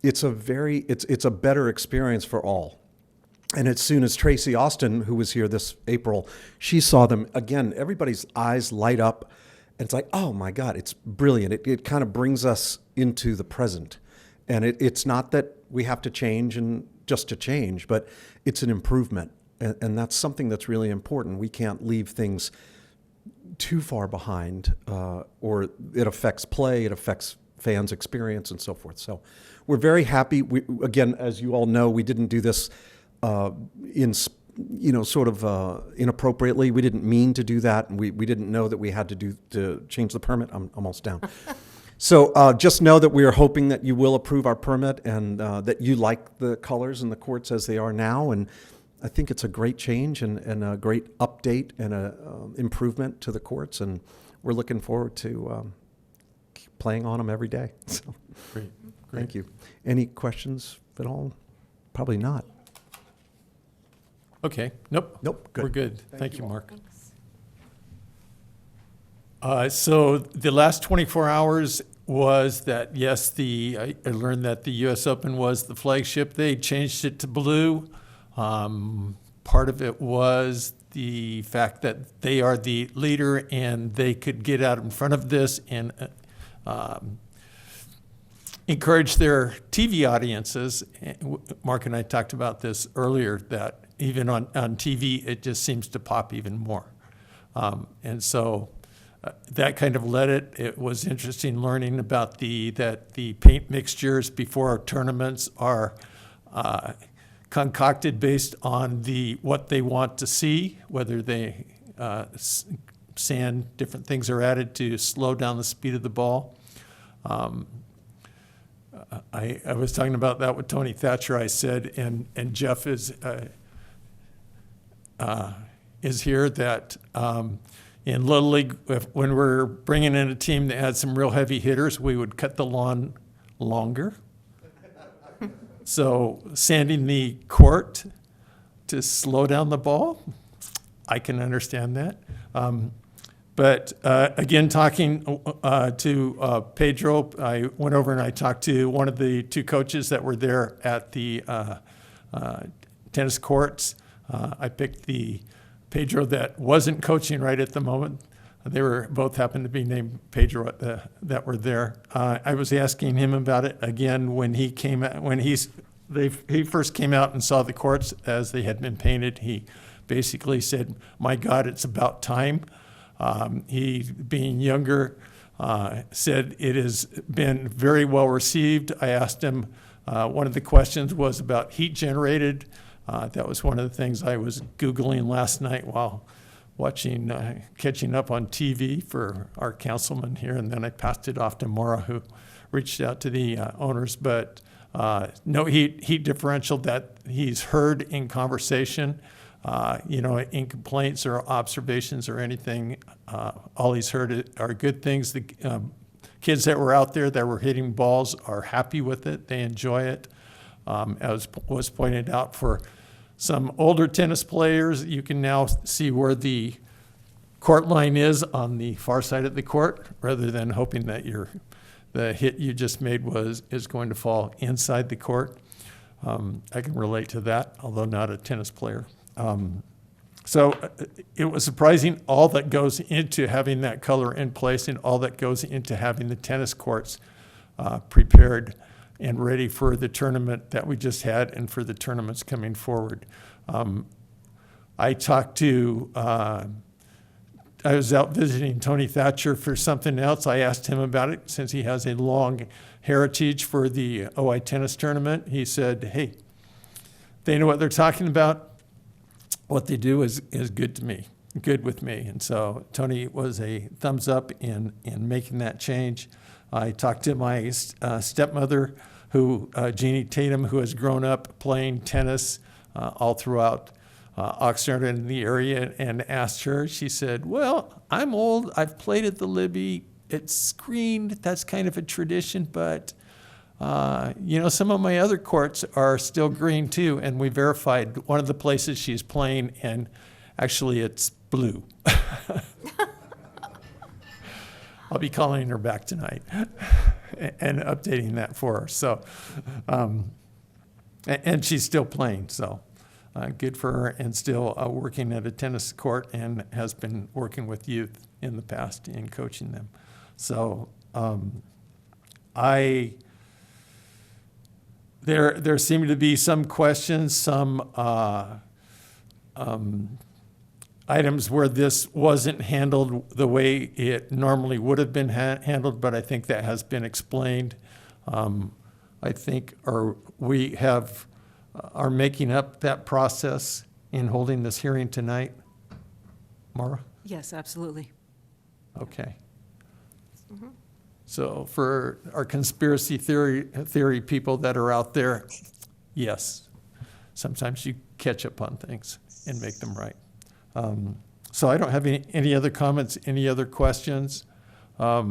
It's a better experience for all. And as soon as Tracy Austin, who was here this April, she saw them, again, everybody's eyes light up. And it's like, oh my God, it's brilliant. It kind of brings us into the present. And it's not that we have to change and just to change, but it's an improvement. And that's something that's really important. We can't leave things too far behind, or it affects play, it affects fans' experience and so forth. So we're very happy. Again, as you all know, we didn't do this inappropriately. We didn't mean to do that, and we didn't know that we had to change the permit. I'm almost down. So just know that we are hoping that you will approve our permit, and that you like the colors in the courts as they are now. And I think it's a great change and a great update and a improvement to the courts, and we're looking forward to keep playing on them every day. So, Great. thank you. Any questions at all? Probably not. Okay, nope. Nope, good. We're good. Thank you, all. Mark. So the last 24 hours was that, yes, I learned that the U.S. Open was the flagship. They changed it to blue. Part of it was the fact that they are the leader and they could get out in front of this and encourage their TV audiences. Mark and I talked about this earlier, that even on TV, it just seems to pop even more. And so that kind of led it. It was interesting learning about that the paint mixtures before our tournaments are concocted based on what they want to see, whether they sand, different things are added to slow down the speed of the ball. I was talking about that with Tony Thatcher. I said, and Jeff is here, that in Little League, when we're bringing in a team that had some real heavy hitters, we would cut the lawn longer. So sanding the court to slow down the ball, I can understand that. But again, talking to Pedro, I went over and I talked to one of the two coaches that were there at the tennis courts. I picked the Pedro that wasn't coaching right at the moment. They were both happened to be named Pedro that were there. I was asking him about it again when he came out, he first came out and saw the courts as they had been painted. He basically said, "My God, it's about time." He, being younger, said it has been very well received. I asked him, one of the questions was about heat generated. That was one of the things I was Googling last night while watching, catching up on TV for our councilman here, and then I passed it off to Maura, who reached out to the owners. But no heat differential that he's heard in conversation. In complaints or observations or anything, all he's heard are good things. The kids that were out there that were hitting balls are happy with it. They enjoy it. As was pointed out, for some older tennis players, you can now see where the court line is on the far side of the court, rather than hoping that the hit you just made is going to fall inside the court. I can relate to that, although not a tennis player. So it was surprising all that goes into having that color in place and all that goes into having the tennis courts prepared and ready for the tournament that we just had and for the tournaments coming forward. I talked to, I was out visiting Tony Thatcher for something else. I asked him about it since he has a long heritage for the Ojai tennis tournament. He said, "Hey, they know what they're talking about. What they do is good to me, good with me." And so Tony was a thumbs up in making that change. I talked to my stepmother, Jeannie Tatum, who has grown up playing tennis all throughout Oxnard and the area, and asked her. She said, "Well, I'm old. I've played at the Libby. It's screened. That's kind of a tradition, but some of my other courts are still green too." And we verified one of the places she's playing, and actually it's blue. I'll be calling her back tonight and updating that for her. So, and she's still playing, so good for her, and still working at a tennis court, and has been working with youth in the past in coaching them. So there seem to be some questions, some items where this wasn't handled the way it normally would have been handled, but I think that has been explained. I think we are making up that process in holding this hearing tonight. Mara? Yes, absolutely. Okay. So for our conspiracy theory people that are out there, yes, sometimes you catch up on things and make them right. So I don't have any other comments, any other questions. Yeah,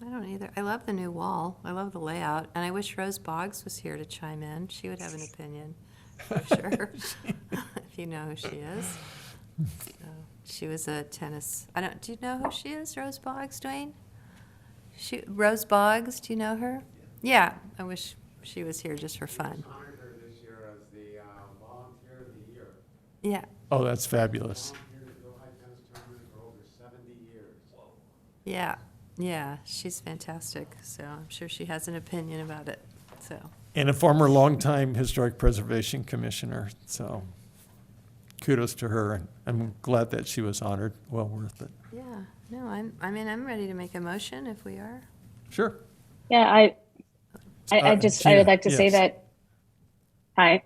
I don't either. I love the new wall. I love the layout, and I wish Rose Boggs was here to chime in. She would have an opinion, for sure, if you know who she is. So, she was a tennis. Do you know who she is, Rose Boggs, Dwayne? Rose Boggs, do you know her? Yeah, I wish she was here just for fun. Honored her this year as the Volunteer of the Year. Yeah, Oh, that's fabulous. Volunteered at the Ojai Tennis Tournament for over 70 years. yeah, she's fantastic. So I'm sure she has an opinion about it. So And a former longtime Historic Preservation Commissioner, so kudos to her, and I'm glad that she was honored. Well worth it. yeah, no, I'm ready to make a motion if we are. Sure. Yeah, I Gina, would like to say yes. that, hi.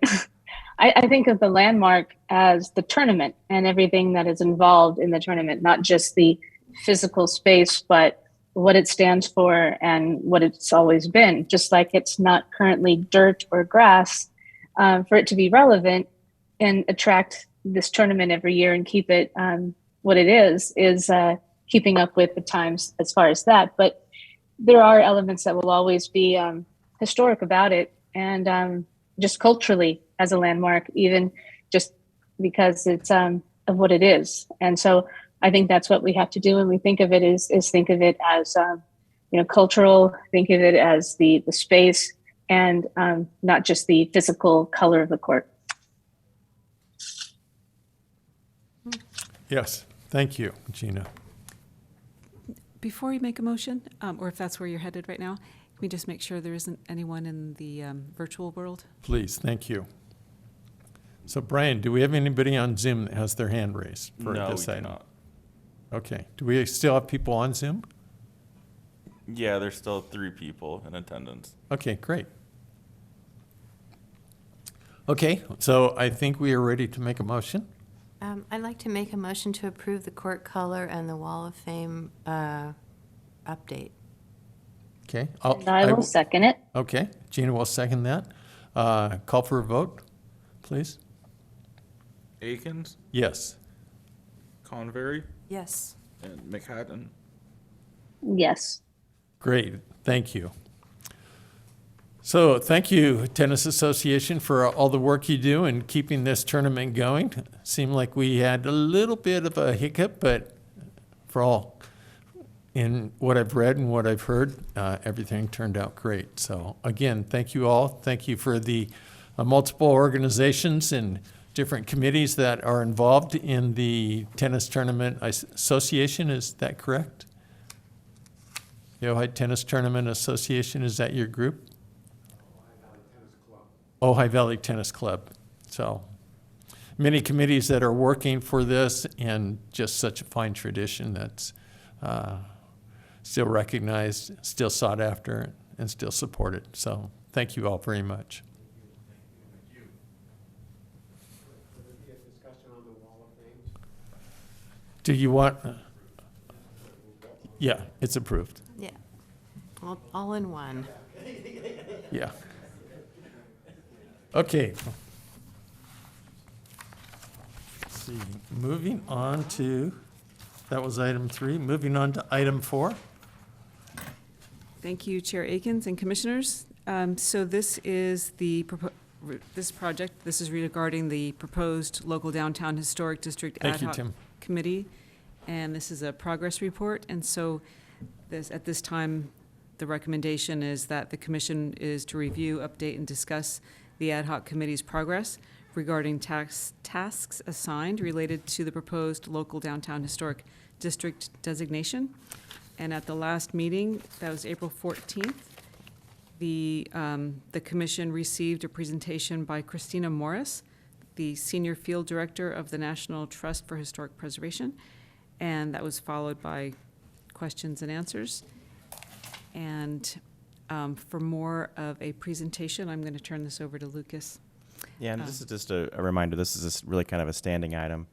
I think of the landmark as the tournament and everything that is involved in the tournament, not just the physical space, but what it stands for and what it's always been. Just like it's not currently dirt or grass, for it to be relevant and attract this tournament every year and keep it what it is keeping up with the times as far as that. But there are elements that will always be historic about it, and just culturally as a landmark, even just because it's of what it is. And so I think that's what we have to do when we think of it is think of it as cultural, think of it as the space, and not just the physical color of the court. Yes, thank you, Gina. Before you make a motion, or if that's where you're headed right now, can we just make sure there isn't anyone in the virtual world? Please, thank you. So Brian, do we have anybody on Zoom that has their hand raised for No, this we do item? not. Okay, do we still have people on Zoom? Yeah, there's still 3 people in attendance. Okay, great. Okay, so I think we are ready to make a motion. I'd like to make a motion to approve the court color and the Wall of Fame update. Okay. And I will second it. Okay, Gina will second that. Call for a vote, please. Akins, Yes. Convery, Yes. and McHatton. Yes. Great, thank you. So thank you, Tennis Association, for all the work you do in keeping this tournament going. Seemed like we had a little bit of a hiccup, but for all, in what I've read and what I've heard, everything turned out great. So again, thank you all. Thank you for the multiple organizations and different committees that are involved in the Tennis Tournament Association. Is that correct? The Ojai Tennis Tournament Association, is that your group? Ojai Valley Tennis Club. So many committees that are working for this, and just such a fine tradition that's still recognized, still sought after, and still supported. So thank you all very much. Do you want? Yeah, it's approved. Yeah. All in one. Yeah. Okay. Let's see, moving on to, that was item 3. Moving on to item 4. Thank you, Chair Akins and Commissioners. So this is the this project. This is regarding the proposed local downtown historic district ad Thank you, hoc Tim. committee. And this is a progress report. And so at this time, the recommendation is that the commission is to review, update, and discuss the ad hoc committee's progress regarding tasks assigned related to the proposed local downtown historic district designation. And at the last meeting, that was April 14th, the commission received a presentation by Christina Morris, the Senior Field Director of the National Trust for Historic Preservation, and that was followed by questions and answers. And for more of a presentation, I'm going to turn this over to Lucas. Yeah, and this is just a reminder, this is just really kind of a standing item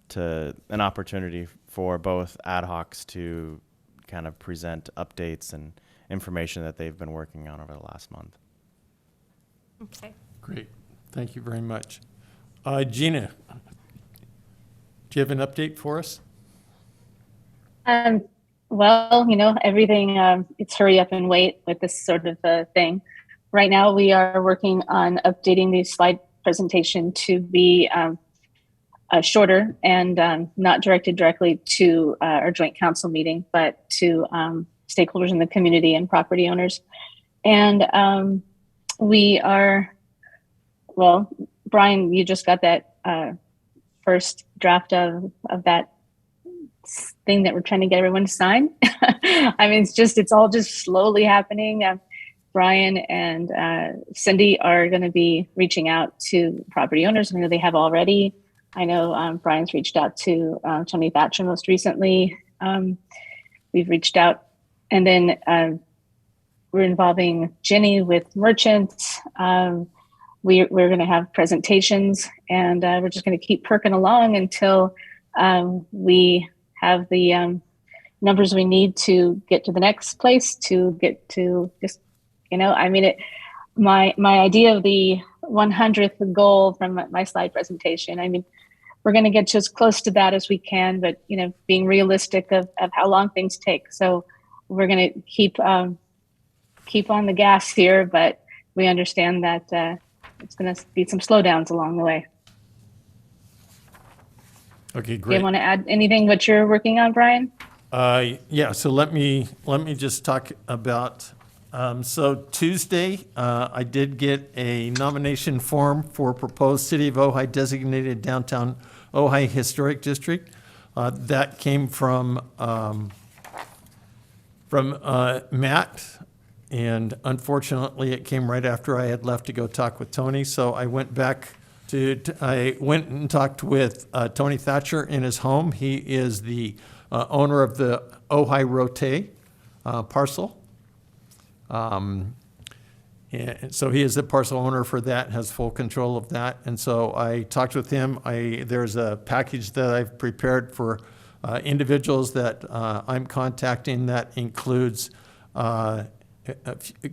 to an opportunity for both ad hocs to kind of present updates and information that they've been working on over the last month. Okay. Great. Thank you very much. Gina, do you have an update for us? Well, everything, it's hurry up and wait with this sort of thing. Right now, we are working on updating the slide presentation to be shorter and not directed directly to our joint council meeting, but to stakeholders in the community and property owners. And we are, well, Brian, you just got that first draft of that thing that we're trying to get everyone to sign. I mean, it's all just slowly happening. Brian and Cindy are going to be reaching out to property owners. I know they have already. I know Brian's reached out to Tony Thatcher most recently. We've reached out, and then we're involving Jenny with merchants. We're going to have presentations, and we're just going to keep perking along until we have the numbers we need to get to the next place, to get to just, I mean, my idea of the 100th goal from my slide presentation, I mean, we're going to get to as close to that as we can, but, being realistic of how long things take. So we're going to keep on the gas here, but we understand that it's going to be some slowdowns along the way. Okay, Do great. you want to add anything what you're working on, Brian? Yeah, so let me just talk about, so Tuesday, I did get a nomination form for proposed City of Ojai designated downtown Ojai Historic District. That came from Matt, and unfortunately, it came right after I had left to go talk with Tony, so I went back I went and talked with Tony Thatcher in his home. He is the owner of the Ojai Rote parcel. And so he is the parcel owner for that, has full control of that. And so I talked with him. There's a package that I've prepared for individuals that I'm contacting that includes a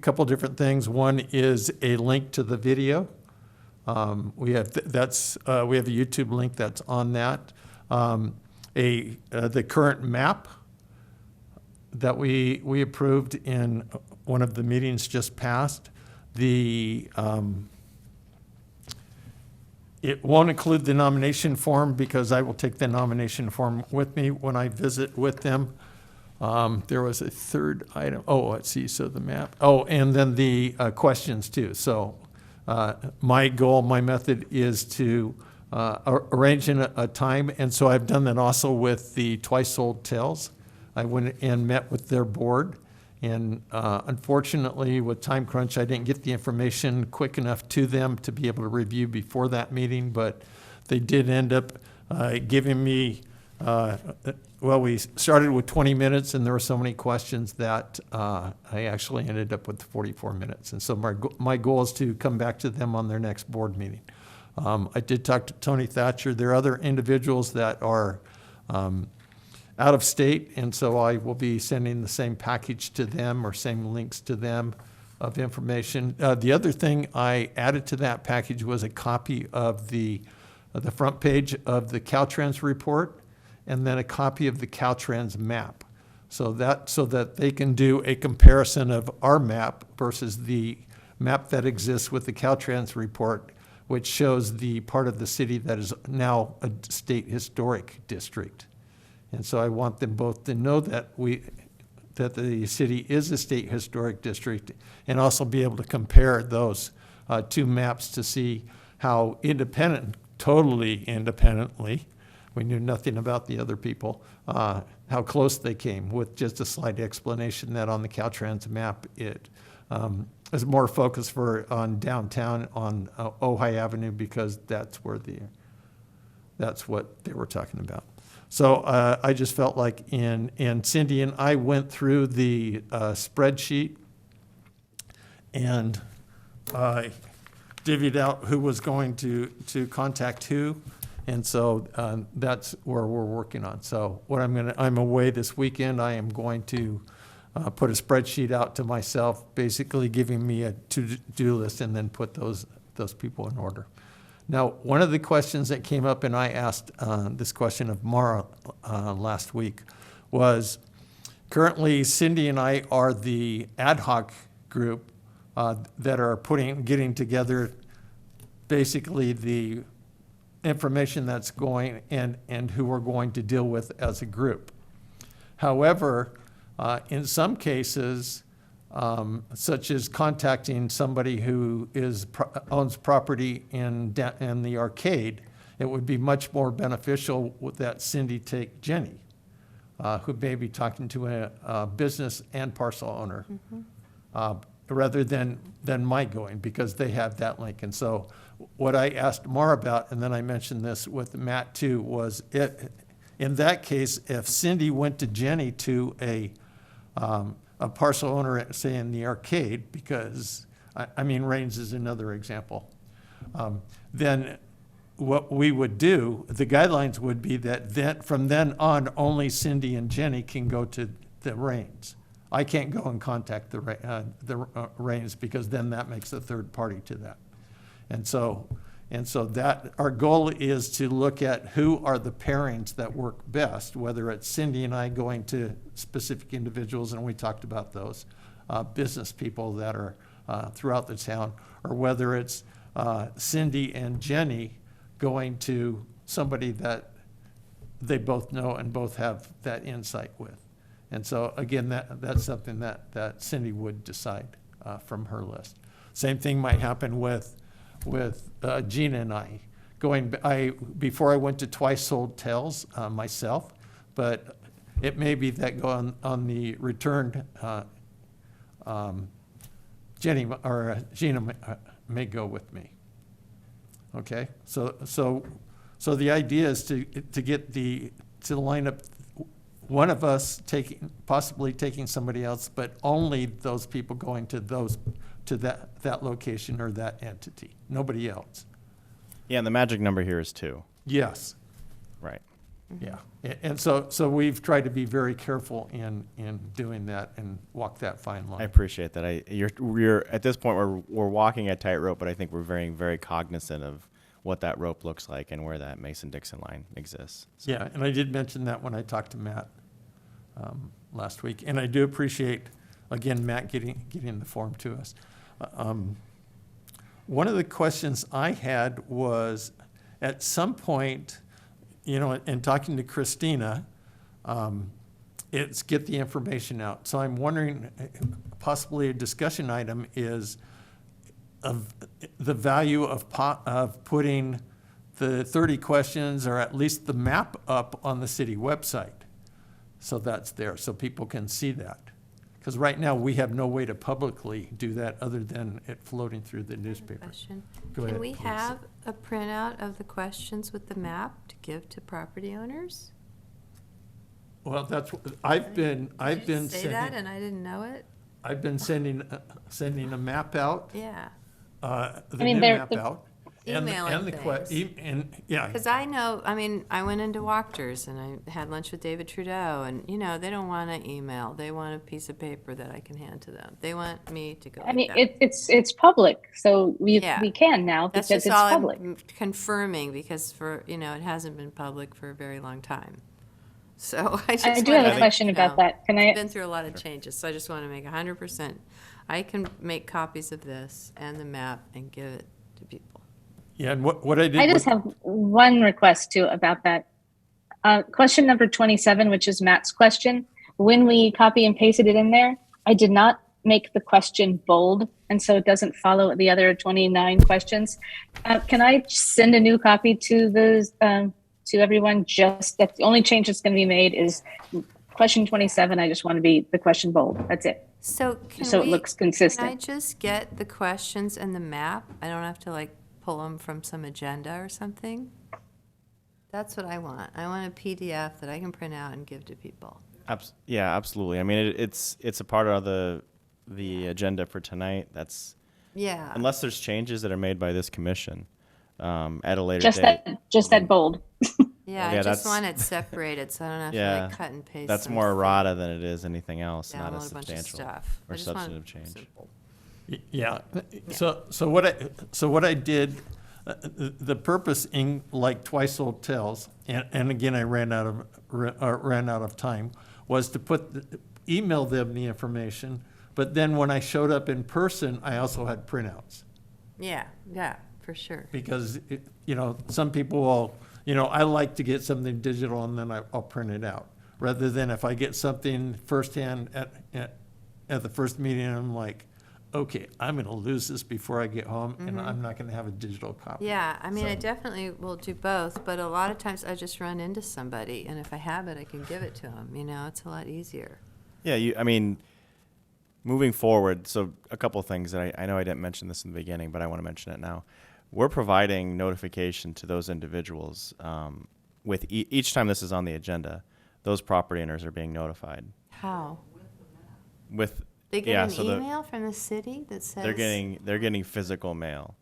couple different things. One is a link to the video. We have a YouTube link that's on that. The current map that we approved in one of the meetings just passed. It won't include the nomination form because I will take the nomination form with me when I visit with them. There was a third item. Oh, let's see. So the map. Oh, and then the questions too. So. My goal, my method is to arrange in a time, and so I've done that also with the Twice Sold Tales. I went and met with their board, and unfortunately, with time crunch, I didn't get the information quick enough to them to be able to review before that meeting, but they did end up giving me, we started with 20 minutes, and there were so many questions that I actually ended up with 44 minutes. And so my goal is to come back to them on their next board meeting. I did talk to Tony Thatcher. There are other individuals that are out of state, and so I will be sending the same package to them or same links to them of information. The other thing I added to that package was a copy of the front page of the Caltrans report, and then a copy of the Caltrans map, so that they can do a comparison of our map versus the map that exists with the Caltrans report, which shows the part of the city that is now a state historic district. And so I want them both to know that that the city is a state historic district, and also be able to compare those two maps to see how totally independently, we knew nothing about the other people, how close they came, with just a slight explanation that on the Caltrans map, it is more focused on downtown on Ojai Avenue, because that's what they were talking about. So I just felt like and Cindy and I went through the spreadsheet, and I divvied out who was going to contact who. And so that's where we're working on. So what I'm away this weekend. I am going to put a spreadsheet out to myself, basically giving me a to-do list, and then put those people in order. Now, one of the questions that came up, and I asked this question of Mara last week, was currently Cindy and I are the ad hoc group that are getting together basically the information that's going and who we're going to deal with as a group. However, in some cases, such as contacting somebody who owns property in the arcade, it would be much more beneficial that Cindy take Jenny, who may be talking to a business and parcel owner, rather than my going, because they have that link. And so what I asked Mara about, and then I mentioned this with Matt too, was in that case, if Cindy went to Jenny to a parcel owner, say in the arcade, because, Raines is another example, then what we would do, the guidelines would be that from then on, only Cindy and Jenny can go to the Raines. I can't go and contact the Raines, because then that makes a third party to that. And so that our goal is to look at who are the pairings that work best, whether it's Cindy and I going to specific individuals, and we talked about those, business people that are throughout the town, or whether it's Cindy and Jenny going to somebody that they both know and both have that insight with. And so again, that's something that Cindy would decide from her list. Same thing might happen with Gina and I. Before I went to Twice Sold Tales myself, but it may be that go on the returned, Jenny or Gina may go with me. Okay, so the idea is to line up one of us possibly taking somebody else, but only those people going to that location or that entity, nobody else. Yeah, and the magic number here is 2. Yes. Right. Yeah, and so we've tried to be very careful in doing that and walk that fine line. I appreciate that. You're at this point we're walking a tightrope, but I think we're very, very cognizant of what that rope looks like and where that Mason-Dixon line exists. So. Yeah, and I did mention that when I talked to Matt last week, and I do appreciate, again, Matt getting the form to us. One of the questions I had was, at some point, in talking to Christina, it's get the information out. So I'm wondering, possibly a discussion item is of the value of putting the 30 questions, or at least the map, up on the city website. So that's there, so people can see that. Because right now, we have no way to publicly do that other than it floating through the newspaper. Question. Go ahead, Can we please. have a printout of the questions with the map to give to property owners? Well, that's what I've been Say that sending. and I didn't know it? I've been sending a map out. Yeah. The new map out. Emailing things. Yeah. Because I know, I went into Wachters and I had lunch with David Trudeau, and, they don't want an email. They want a piece of paper that I can hand to them. They want me to go with them. It's public, so we can now That's because just it's all public. I'm confirming, because it hasn't been public for a very long time. So I just I do have wanna a question let you about know. that. Can I've I? been through a lot of changes, so I just want to make 100% I can make copies of this and the map and give it to people. Yeah, and what I did. I just with- have one request too about that. Question number 27, which is Matt's question. When we copy and pasted it in there, I did not make the question bold, and so it doesn't follow the other 29 questions. Can I send a new copy to to everyone? Just that the only change that's going to be made is question 27. I just want to be the question bold. That's it. So It looks consistent. Can I just get the questions and the map? I don't have to like pull them from some agenda or something. That's what I want. I want a PDF that I can print out and give to people. Yeah, absolutely. I mean, it's a part of the agenda for tonight. That's Yeah. unless there's changes that are made by this commission at a later Just date. that bold. Yeah, Yeah, I just that's- want it separated so I don't have to Yeah, like cut and paste. that's some more stuff. errata than it is anything else, not a Download a bunch of substantial stuff. I or just want it substantive change. simple. Yeah, so what I did, the purpose in like Twice Old Tales, and again, I ran out of time, was to email them the information, but then when I showed up in person, I also had printouts. Yeah, for sure. Because, some people will, I like to get something digital and then I'll print it out. Rather than if I get something firsthand at the first meeting, I'm like, okay, I'm going to lose this before I get home and I'm not going to have a digital copy. Yeah, I mean, I So- definitely will do both, but a lot of times I just run into somebody, and if I have it, I can give it to them, it's a lot easier. Yeah, I mean, moving forward, so a couple of things that I know I didn't mention this in the beginning, but I want to mention it now. We're providing notification to those individuals with each time this is on the agenda. Those property owners are being notified How? with They get yeah, an so the- email from the city that says? they're getting physical mail,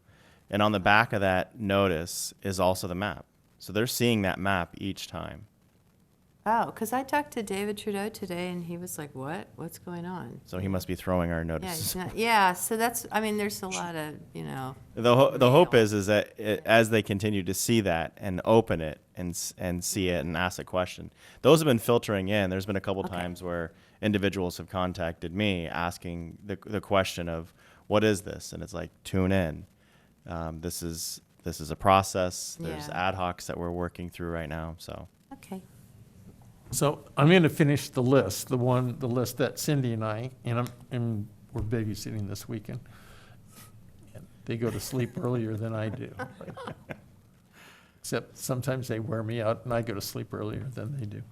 and on the back of that notice is also the map. So they're seeing that map each time. Oh, because I talked to David Trudeau today, and he was like, what? What's going on? So he must be throwing our Yeah, notices. so that's, there's a lot of, The hope is that as they continue to see that and open it and see it and ask a question, those have been filtering in. There's been a couple times where individuals have contacted me asking the question of what is this, and it's like, tune in. This is a process. There's Yeah. ad hocs that we're working through right now. So okay. So I'm going to finish the list, the list that Cindy and I, and we're babysitting this weekend. And they go to sleep earlier than I do. Except sometimes they wear me out and I go to sleep earlier than they do.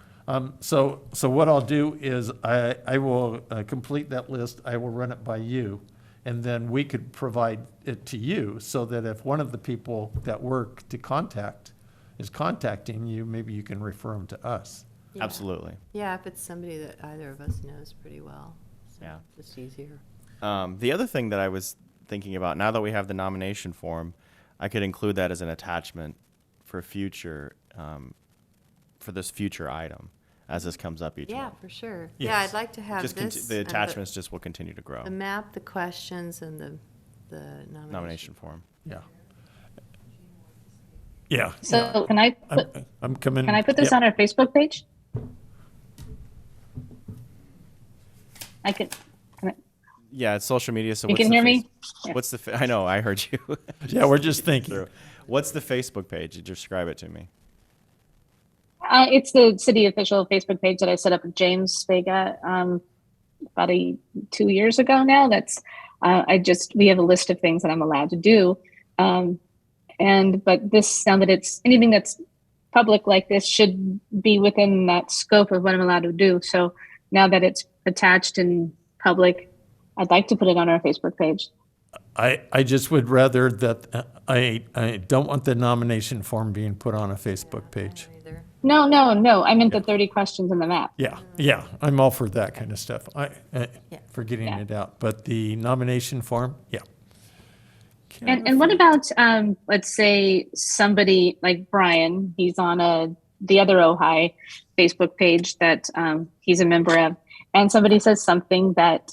So what I'll do is I will complete that list. I will run it by you. And then we could provide it to you so that if one of the people that work to contact is contacting you, maybe you can refer them to us. Yeah. absolutely. Yeah, if it's somebody that either of us knows pretty well. So Yeah. Just easier. The other thing that I was thinking about, now that we have the nomination form, I could include that as an attachment for future, for this future item as this comes up each Yeah, month. for sure. Yes. Yeah, I'd like to have Just this. the and attachments just will continue to grow. The map, the questions, and the nomination. Nomination form. Yeah. Yeah. So can I I'm coming. Can I put this Yep. on our Facebook page? I could. Yeah, it's social media. So You what's can the hear me? Yeah. What's the? I know, I heard you. Yeah, we're just thinking. What's the Facebook page? You describe it to me. It's the city official Facebook page that I set up with James Vega about 2 years ago now. That's we have a list of things that I'm allowed to do, but this now that it's anything that's public like this should be within that scope of what I'm allowed to do. So now that it's attached in public, I'd like to put it on our Facebook page. I just would rather that, I don't want the nomination form being put on a Facebook page. Either. No. I meant the 30 questions in the map. Yeah, I'm all for that kind of stuff. For getting Yeah. it out, but the nomination form, yeah. And what about let's say somebody like Brian? He's on the other Ojai Facebook page that he's a member of, and somebody says something that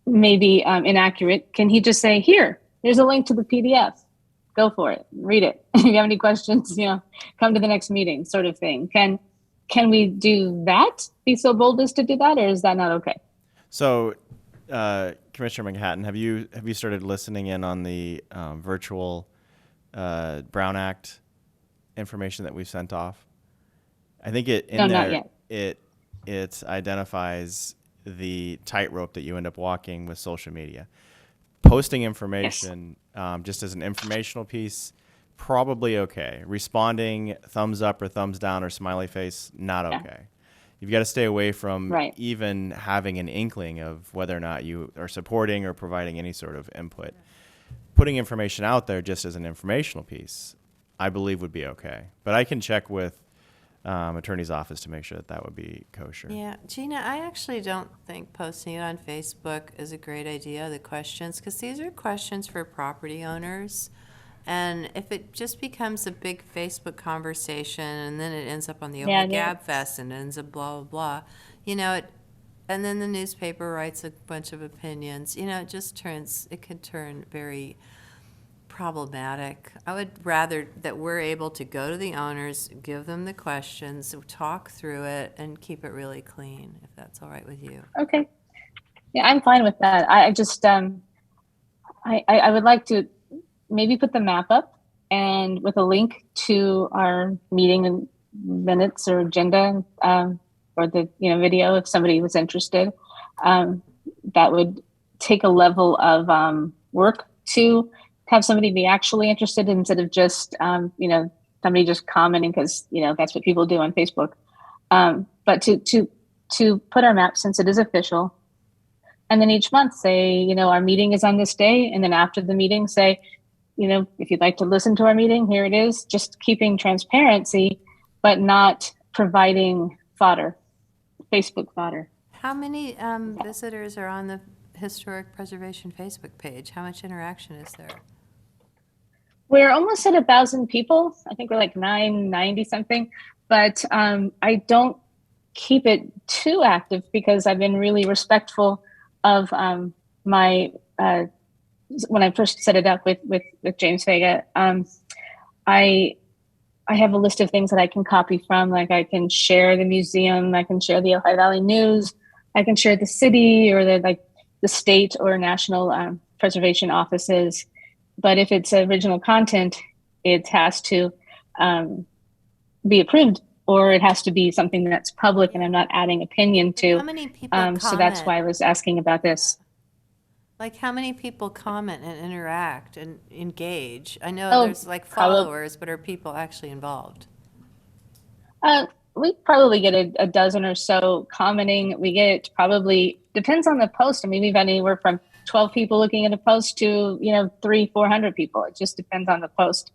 may be inaccurate. Can he just say, "Here, there's a link to the PDF. Go for it, read it. If you have any questions, come to the next meeting," sort of thing. Can we do that? Be so bold as to do that, or is that not okay? So, Commissioner McHatton, have you started listening in on the virtual Brown Act information that we've sent off? I think No, not yet. it identifies the tightrope that you end up walking with social media. Posting information just as an informational piece, probably okay. Responding thumbs up or thumbs down or smiley face, not okay. You've got to stay away from even having an inkling of whether or not you are supporting or providing any sort of input. Putting information out there just as an informational piece, I believe would be okay. But I can check with attorney's office to make sure that that would be kosher. Yeah, Gina, I actually don't think posting it on Facebook is a great idea, the questions, because these are questions for property owners. And if it just becomes a big Facebook conversation and then it ends up on the Ojai Gab Fest and ends up blah, blah, blah, and then the newspaper writes a bunch of opinions, it could turn very problematic. I would rather that we're able to go to the owners, give them the questions, talk through it, and keep it really clean, if that's all right with you. Okay. Yeah, I'm fine with that. I just, I would like to maybe put the map up and with a link to our meeting minutes or agenda, or the video if somebody was interested. That would take a level of work to have somebody be actually interested instead of just somebody just commenting because that's what people do on Facebook. But to put our map, since it is official, and then each month say our meeting is on this day, and then after the meeting say, if you'd like to listen to our meeting, here it is. Just keeping transparency, but not providing fodder, Facebook fodder. How many visitors are on the Historic Preservation Facebook page? How much interaction is there? We're almost at 1,000 people. I think we're like 990 something, but I don't keep it too active because I've been really respectful of my when I first set it up with James Vega. I have a list of things that I can copy from, like I can share the museum, I can share the Ojai Valley News, I can share the city or the state or national preservation offices. But if it's original content, it has to be approved, or it has to be something that's public and I'm not adding opinion to. How many people comment? So that's why I was asking about this. Like how many people comment and interact and engage? I know there's followers, but are people actually involved? We probably get a dozen or so commenting. We get probably, depends on the post. I mean, we've had anywhere from 12 people looking at a post to 300-400 people. It just depends on the post.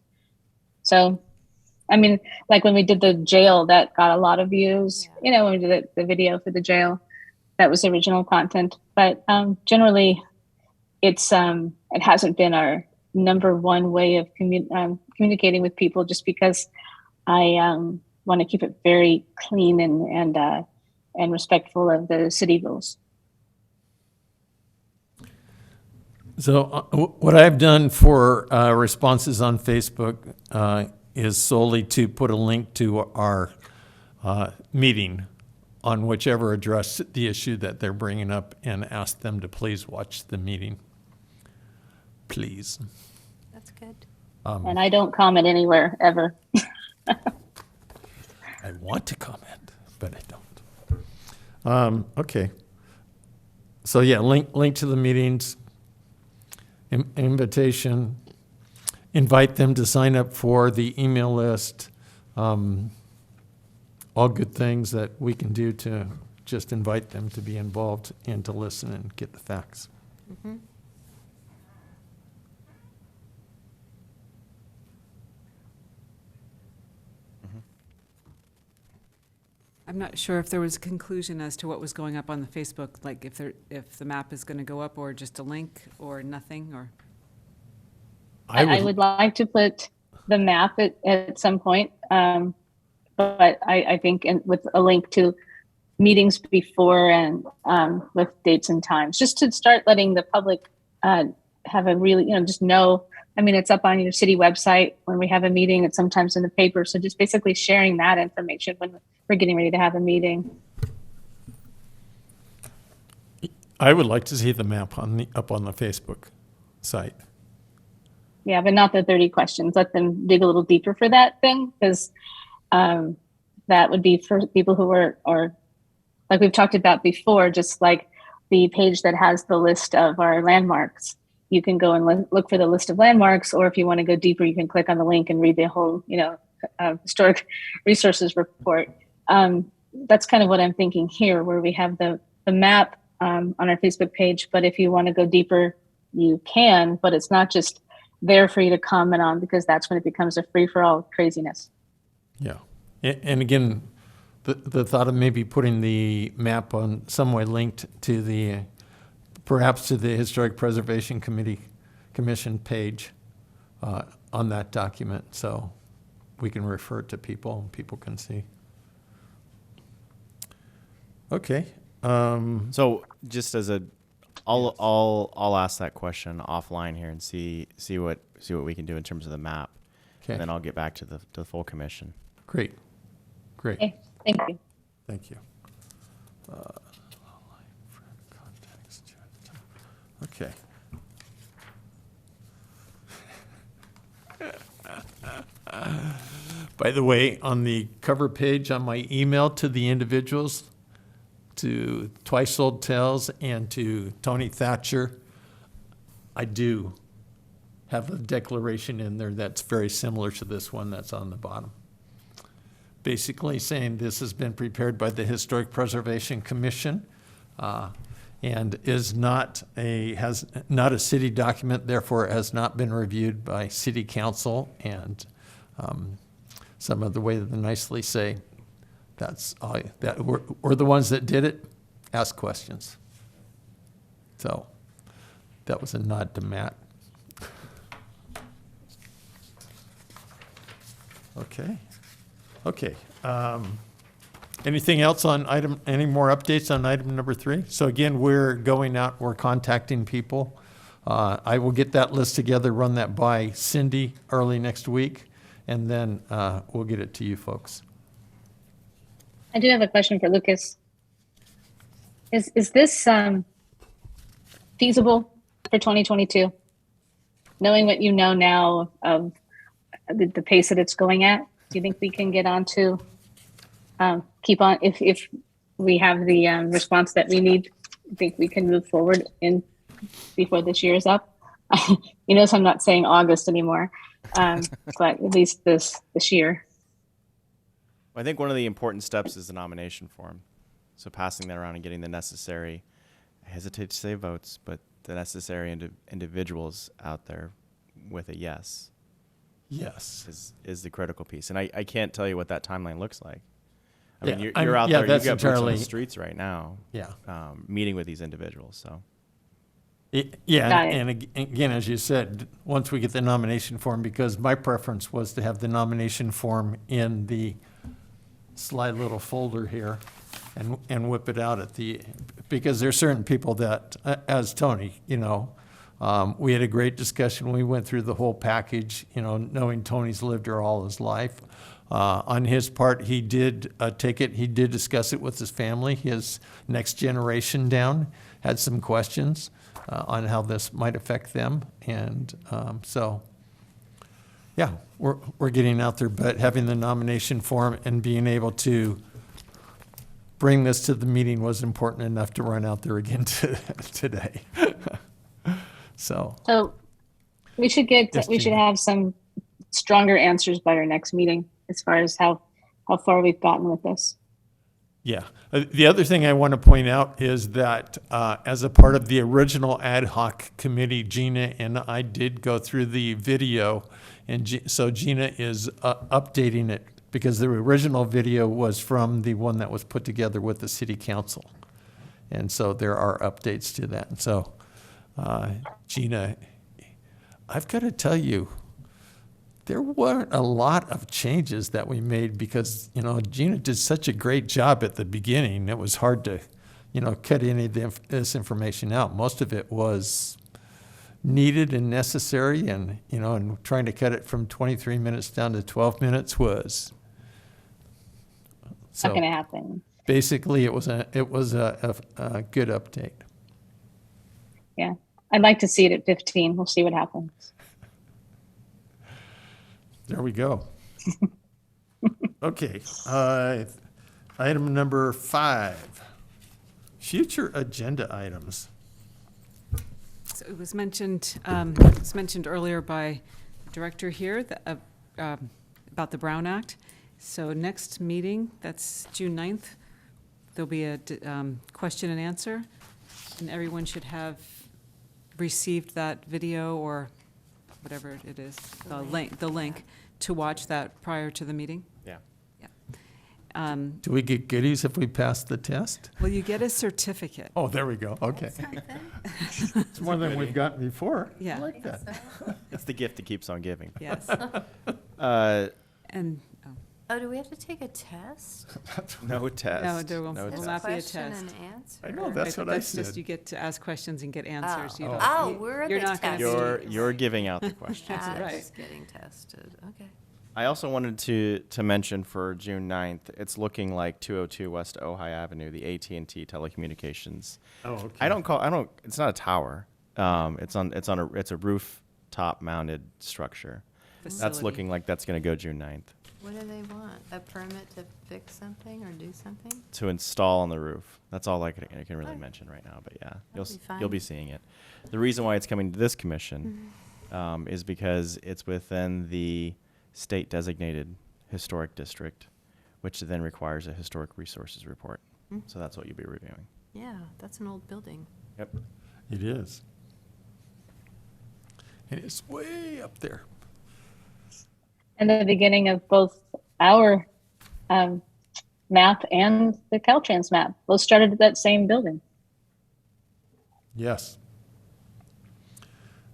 So I mean, like when we did the jail, that got a lot of views. When we did the video for the jail, that was original content. But generally it hasn't been our number one way of communicating with people, just because I want to keep it very clean and respectful of the city rules. So what I've done for responses on Facebook is solely to put a link to our meeting on whichever address the issue that they're bringing up, and ask them to please watch the meeting. Please. That's good. And I don't comment anywhere, ever. I want to comment, but I don't. Okay. So yeah, link to the meetings, invitation, invite them to sign up for the email list. All good things that we can do to just invite them to be involved and to listen and get the facts. Mm-hmm. I'm not sure if there was a conclusion as to what was going up on the Facebook, like if the map is going to go up, or just a link, or nothing, or. I would like to put the map at some point, but I think with a link to meetings before and with dates and times, just to start letting the public have a really, just know. I mean, it's up on your city website when we have a meeting. It's sometimes in the paper. So just basically sharing that information when we're getting ready to have a meeting. I would like to see the map up on the Facebook site. Yeah, but not the 30 questions. Let them dig a little deeper for that thing, because that would be for people who are, or like we've talked about before, just like the page that has the list of our landmarks. You can go and look for the list of landmarks, or if you want to go deeper, you can click on the link and read the whole, historic resources report. That's kind of what I'm thinking here, where we have the map on our Facebook page. But if you want to go deeper, you can, but it's not just there for you to comment on, because that's when it becomes a free-for-all craziness. Yeah. And again, the thought of maybe putting the map on some way linked to perhaps to the Historic Preservation Commission page on that document, so we can refer it to people and people can see. Okay. So just as I'll ask that question offline here and see what we can do in terms of the map. Okay. And then I'll get back to the full commission. Great. Okay, thank you. Thank you. Okay. By the way, on the cover page on my email to the individuals, to Twice Old Tales and to Tony Thatcher, I do have a declaration in there that's very similar to this one that's on the bottom. Basically saying this has been prepared by the Historic Preservation Commission and is not a city document, therefore it has not been reviewed by city council, and some of the way that they nicely say that's all, that we're the ones that did it, ask questions. So that was a nod to Matt. Okay. Okay. Anything else on any more updates on item number 3? So again, we're going out, we're contacting people. I will get that list together, run that by Cindy early next week, and then we'll get it to you folks. I do have a question for Lucas. Is this feasible for 2022? Knowing what you know now of the pace that it's going at, do you think we can get on to keep on, if we have the response that we need, I think we can move forward before this year is up? You notice I'm not saying August anymore, but at least this year. I think one of the important steps is the nomination form. So passing that around and getting the necessary, I hesitate to say votes, but the necessary individuals out there with a yes. Yes. Is the critical piece. And I can't tell you what that timeline looks like. I mean, Yeah, you're out yeah, there, that's you've got boots on entirely- the streets right now, Yeah. meeting with these individuals, so. Yeah, Got it. and again, as you said, once we get the nomination form, because my preference was to have the nomination form in the sly little folder here and whip it out because there's certain people that, as Tony, we had a great discussion. We went through the whole package, knowing Tony's lived here all his life. On his part, he did take it, he did discuss it with his family. His next generation down had some questions on how this might affect them. And so, yeah, we're getting out there, but having the nomination form and being able to bring this to the meeting was important enough to run out there again today. So we should have some stronger answers by our next meeting as far as how far we've gotten with this. Yeah. The other thing I want to point out is that as a part of the original ad hoc committee, Gina and I did go through the video, and so Gina is updating it because the original video was from the one that was put together with the city council. And so there are updates to that. And so Gina, I've got to tell you, there weren't a lot of changes that we made because, Gina did such a great job at the beginning. It was hard to, cut any of this information out. Most of it was needed and necessary, and, and trying to cut it from 23 minutes down to 12 minutes was. Not going to happen. Basically, it was a good update. yeah, I'd like to see it at 15. We'll see what happens. There we go. Okay, item number 5, future agenda items. So it was mentioned earlier by the director here about the Brown Act. So next meeting, that's June 9th, there'll be a question and answer, and everyone should have received that video or whatever it is, the link to watch that prior to the meeting. Yeah. Yeah. Do we get goodies if we pass the test? Well, you get a certificate. Oh, there we go, okay. It's more than we've gotten before. I Yeah. like that. It's the gift that keeps on giving. Yes. And, Oh, do we have to take a test? No test. no, there will No will test. not be a Question test. and answer? I know, that's what I That's just, said. you get to ask questions and get answers. You Oh, don't- oh, you- we're you're the not gonna be- testers. You're giving out the questions. Ah, right. just getting tested, okay. I also wanted to mention for June 9th, it's looking like 202 West Ojai Avenue, the AT&T Telecommunications. Oh, okay. It's not a tower. It's a rooftop mounted structure. That's Facility. looking like that's going to go June 9th What do they want? A permit to fix something or do something? to install on the roof. That's all I can really Oh. mention right now, but yeah, That'll be you'll fine. be seeing it. The reason why it's coming to this commission is because it's within the state designated historic district, which then requires a historic resources report. Mm. So that's what you'll be reviewing. Yeah, that's an old building. Yep. It is. And it's way up there. And the beginning of both our map and the Caltrans map, both started at that same building. Yes.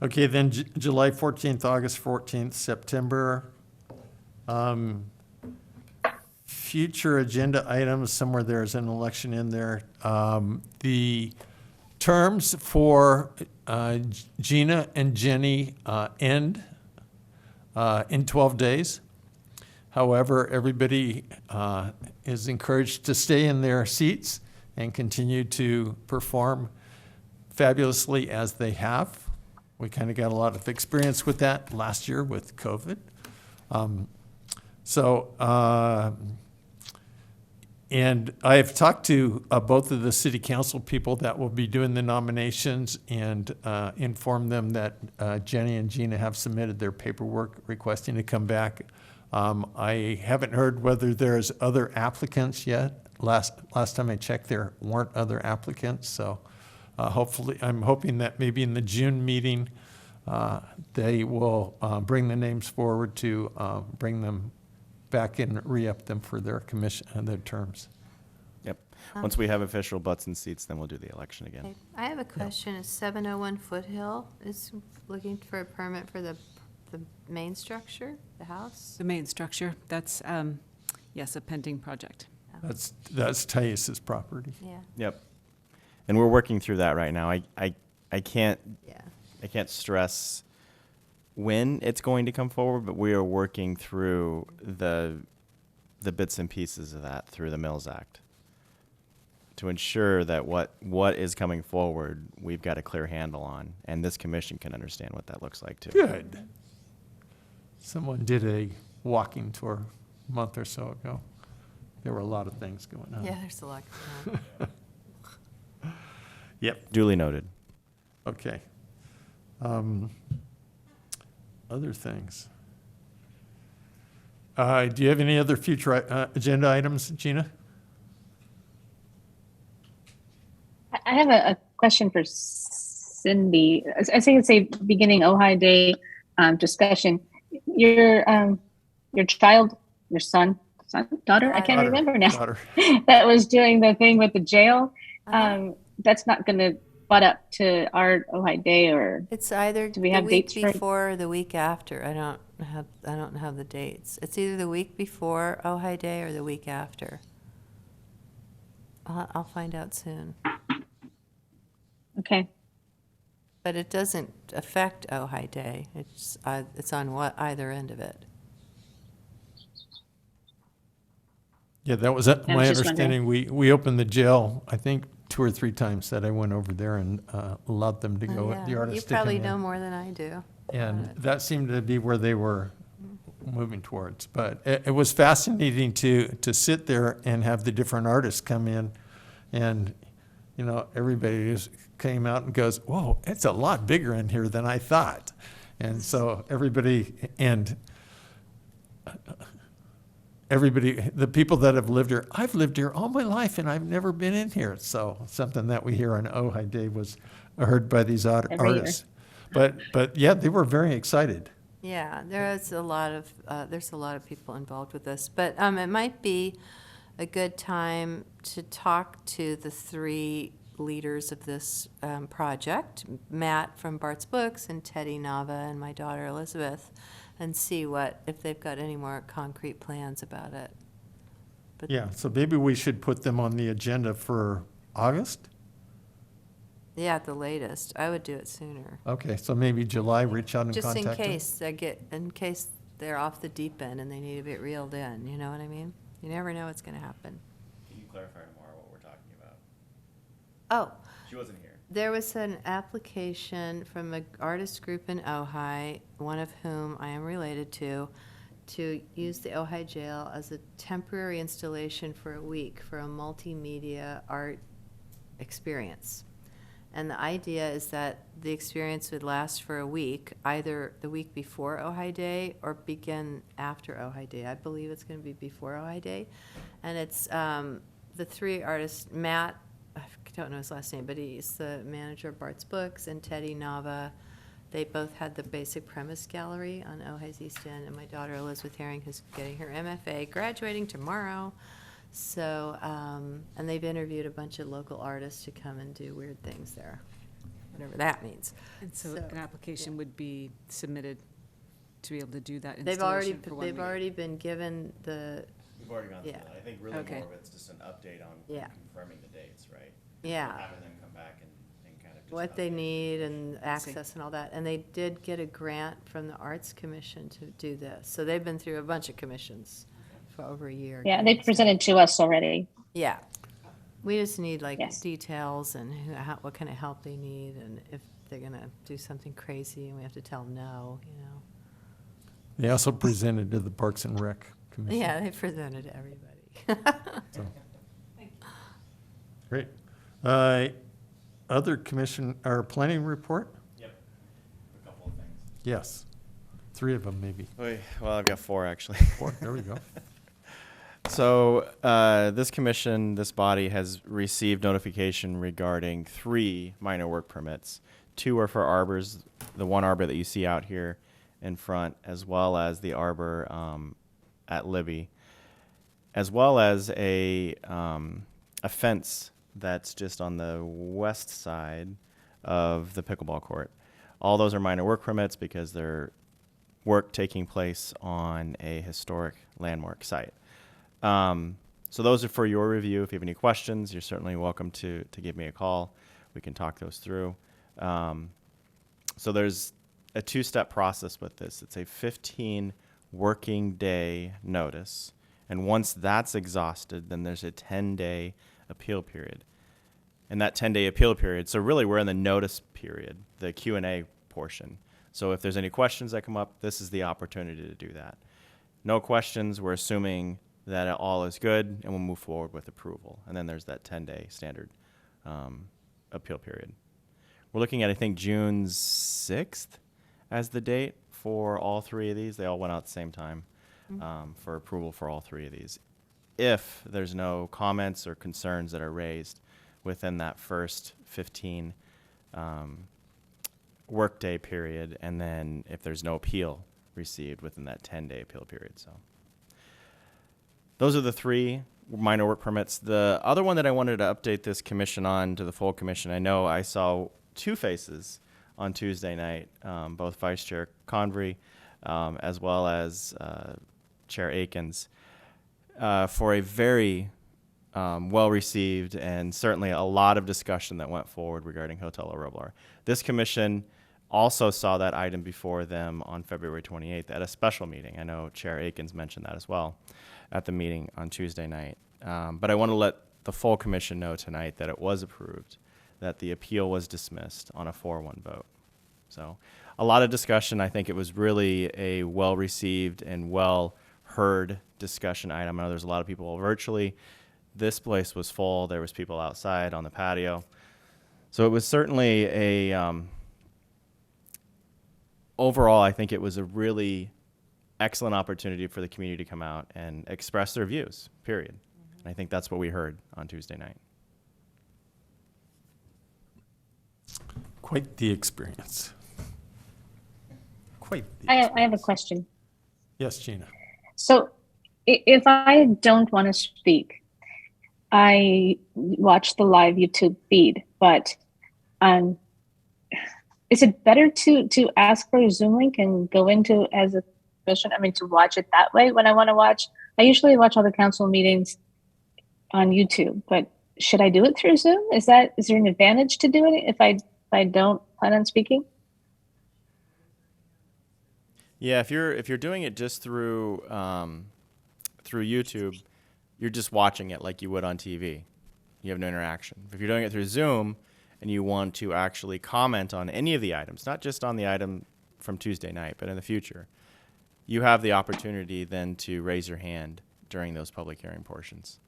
Okay, then July 14th, August 14th, September. Future agenda items, somewhere there's an election in there. The terms for Gina and Jenny end in 12 days. However, everybody is encouraged to stay in their seats and continue to perform fabulously as they have. We kind of got a lot of experience with that last year with COVID. And I have talked to both of the city council people that will be doing the nominations and informed them that Jenny and Gina have submitted their paperwork requesting to come back. I haven't heard whether there's other applicants yet. Last time I checked, there weren't other applicants. So hopefully, I'm hoping that maybe in the June meeting, they will bring the names forward to bring them back and re-up them for their commission and their terms. Yep. Once we have official butts and seats, then we'll do the election again. Okay, I have a question. Is 701 Foothill is looking for a permit for the main structure, the house? The main structure, that's, yes, a pending project. That's Thais' property. Yeah, Yep. And we're working through that right now. I can't yeah. stress when it's going to come forward, but we are working through the bits and pieces of that through the Mills Act to ensure that what is coming forward, we've got a clear handle on, and this commission can understand what that looks like too. Good. Someone did a walking tour a month or so ago. There were a lot of things going on. Yeah, there's a lot going on. Yep, Duly noted. okay. Other things. Do you have any other future agenda items, Gina? I have a question for Cindy. I think it's a beginning Ojai Day discussion. Your child, your son, daughter, I can't Daughter, remember now, daughter. that was doing the thing with the jail. Uh-huh. That's not going to butt up to our Ojai Day, or It's either Do we the have week dates for it? before or the week after. I don't have the dates. It's either the week before Ojai Day or the week after. I'll find out soon. okay. But it doesn't affect Ojai Day. It's on either end of it. Yeah, that was my was just understanding. We opened the jail, I think, 2 or 3 times that I went over there and allowed them to Oh, go, yeah. the artists You to come probably in. know more than I do. And about it. that seemed to be where they were moving towards. But it was fascinating to sit there and have the different artists come in, and, you know, everybody just came out and goes, whoa, it's a lot bigger in here than I thought. And so everybody, the people that have lived here, I've lived here all my life and I've never been in here. So something that we hear on Ojai Day was heard by these Every year. artists. But yeah, they were very excited. Yeah, there's a lot of people involved with this, but it might be a good time to talk to the 3 leaders of this project, Matt from Bart's Books and Teddy Nava and my daughter Elizabeth, and see if they've got any more concrete plans about it. But Yeah, so maybe we should put them on the agenda for August? yeah, at the latest, I would do it sooner. Okay, so maybe July, reach out and Just contact them? in case they're off the deep end and they need to be reeled in, you know what I mean? You never know what's gonna happen. Can you clarify tomorrow what we're talking about? Oh, She wasn't here. there was an application from an artist group in Ojai, one of whom I am related to use the Ojai jail as a temporary installation for a week for a multimedia art experience. And the idea is that the experience would last for a week, either the week before Ojai Day or begin after Ojai Day. I believe it's going to be before Ojai Day. And it's the 3 artists, Matt, I don't know his last name, but he's the manager of Bart's Books, and Teddy Nava. They both had the basic premise gallery on Ojai's East End, and my daughter Elizabeth Herring, who's getting her MFA, graduating tomorrow. So, and they've interviewed a bunch of local artists to come and do weird things there, whatever that means. And so So, an application would be submitted to be able to do that They've already, installation for 1 they've week? already been given the, We've already gone through Yeah. that. I think really Okay. more of it's just an update on Yeah. confirming the dates, right? yeah, Having them come back and kind of just what they update. need and access and all that. And they did get a grant from the Arts Commission to do this. So they've been through a bunch of commissions for over a year. Yeah, doing they this. presented to us already. Yeah. We just need like Yes. details and what kind of help they need, and if they're gonna do something crazy and we have to tell them no, you know. They also presented to the Parks and Rec Commission. Yeah, they presented to everybody. So. Great. Other commission, or planning report? Yep. A couple of things. Yes. 3 of them, maybe. Well, I've got 4 actually. 4, there we go. So this commission, this body has received notification regarding 3 minor work permits. 2 are for arbors, the one arbor that you see out here in front, as well as the arbor at Libby, as well as a fence that's just on the west side of the pickleball court. All those are minor work permits because they're work taking place on a historic landmark site. So those are for your review. If you have any questions, you're certainly welcome to give me a call. We can talk those through. So there's a 2-step process with this. It's a 15 working day notice. And once that's exhausted, then there's a 10-day appeal period. And that 10-day appeal period, so really we're in the notice period, the Q&A portion. So if there's any questions that come up, this is the opportunity to do that. No questions, we're assuming that all is good, and we'll move forward with approval. And then there's that 10-day standard appeal period. We're looking at, I think, June 6th as the date for all 3 of these. They all went out at the same time for approval for all 3 of these. If there's no comments or concerns that are raised within that first 15 workday period, and then if there's no appeal received within that 10-day appeal period. So those are the 3 minor work permits. The other one that I wanted to update this commission on, to the full commission, I know I saw 2 faces on Tuesday night, both Vice Chair Convery as well as Chair Akins, for a very well-received and certainly a lot of discussion that went forward regarding Hotel La Roblar. This commission also saw that item before them on February 28th at a special meeting. I know Chair Akins mentioned that as well at the meeting on Tuesday night. But I want to let the full commission know tonight that it was approved, that the appeal was dismissed on a 4-1 vote. So a lot of discussion. I think it was really a well-received and well-heard discussion item. I know there's a lot of people virtually. This place was full. There was people outside on the patio. So it was certainly a, overall, I think it was a really excellent opportunity for the community to come out and express their views, period. And I think that's what we heard on Tuesday night. Quite the experience. Quite the I have a question. Yes, Gina. So if I don't want to speak, I watch the live YouTube feed, but is it better to ask for a Zoom link and go into as a commission? I mean, to watch it that way when I want to watch? I usually watch all the council meetings on YouTube, but should I do it through Zoom? Is there an advantage to doing it if I don't plan on speaking? Yeah, if you're doing it just through YouTube, you're just watching it like you would on TV. You have no interaction. If you're doing it through Zoom and you want to actually comment on any of the items, not just on the item from Tuesday night, but in the future, you have the opportunity then to raise your hand during those public hearing portions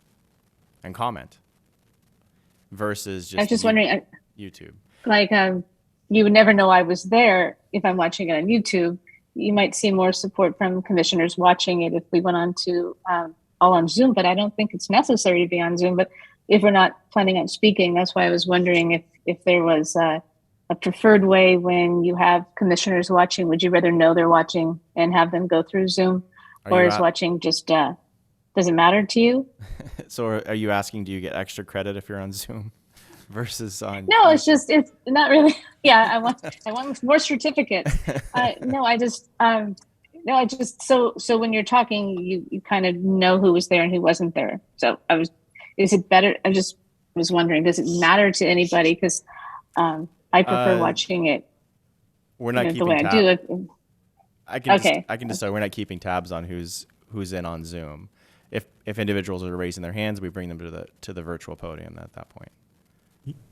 and comment versus just I was just wondering, YouTube. like, you would never know I was there if I'm watching it on YouTube. You might see more support from commissioners watching it if we went on to all on Zoom, but I don't think it's necessary to be on Zoom. But if we're not planning on speaking, that's why I was wondering if there was a preferred way when you have commissioners watching. Would you rather know they're watching and have them go through Zoom, or is watching just does it matter to you? So are you asking, do you get extra credit if you're on Zoom versus on? No, it's not really. Yeah, I want more certificates. So when you're talking, you kind of know who was there and who wasn't there. So is it better? I just was wondering, does it matter to anybody? Because I prefer watching it. We're not keeping the way tabs. I do it. I can decide we're not keeping tabs on who's in on Zoom. If individuals are raising their hands, we bring them to the virtual podium at that point.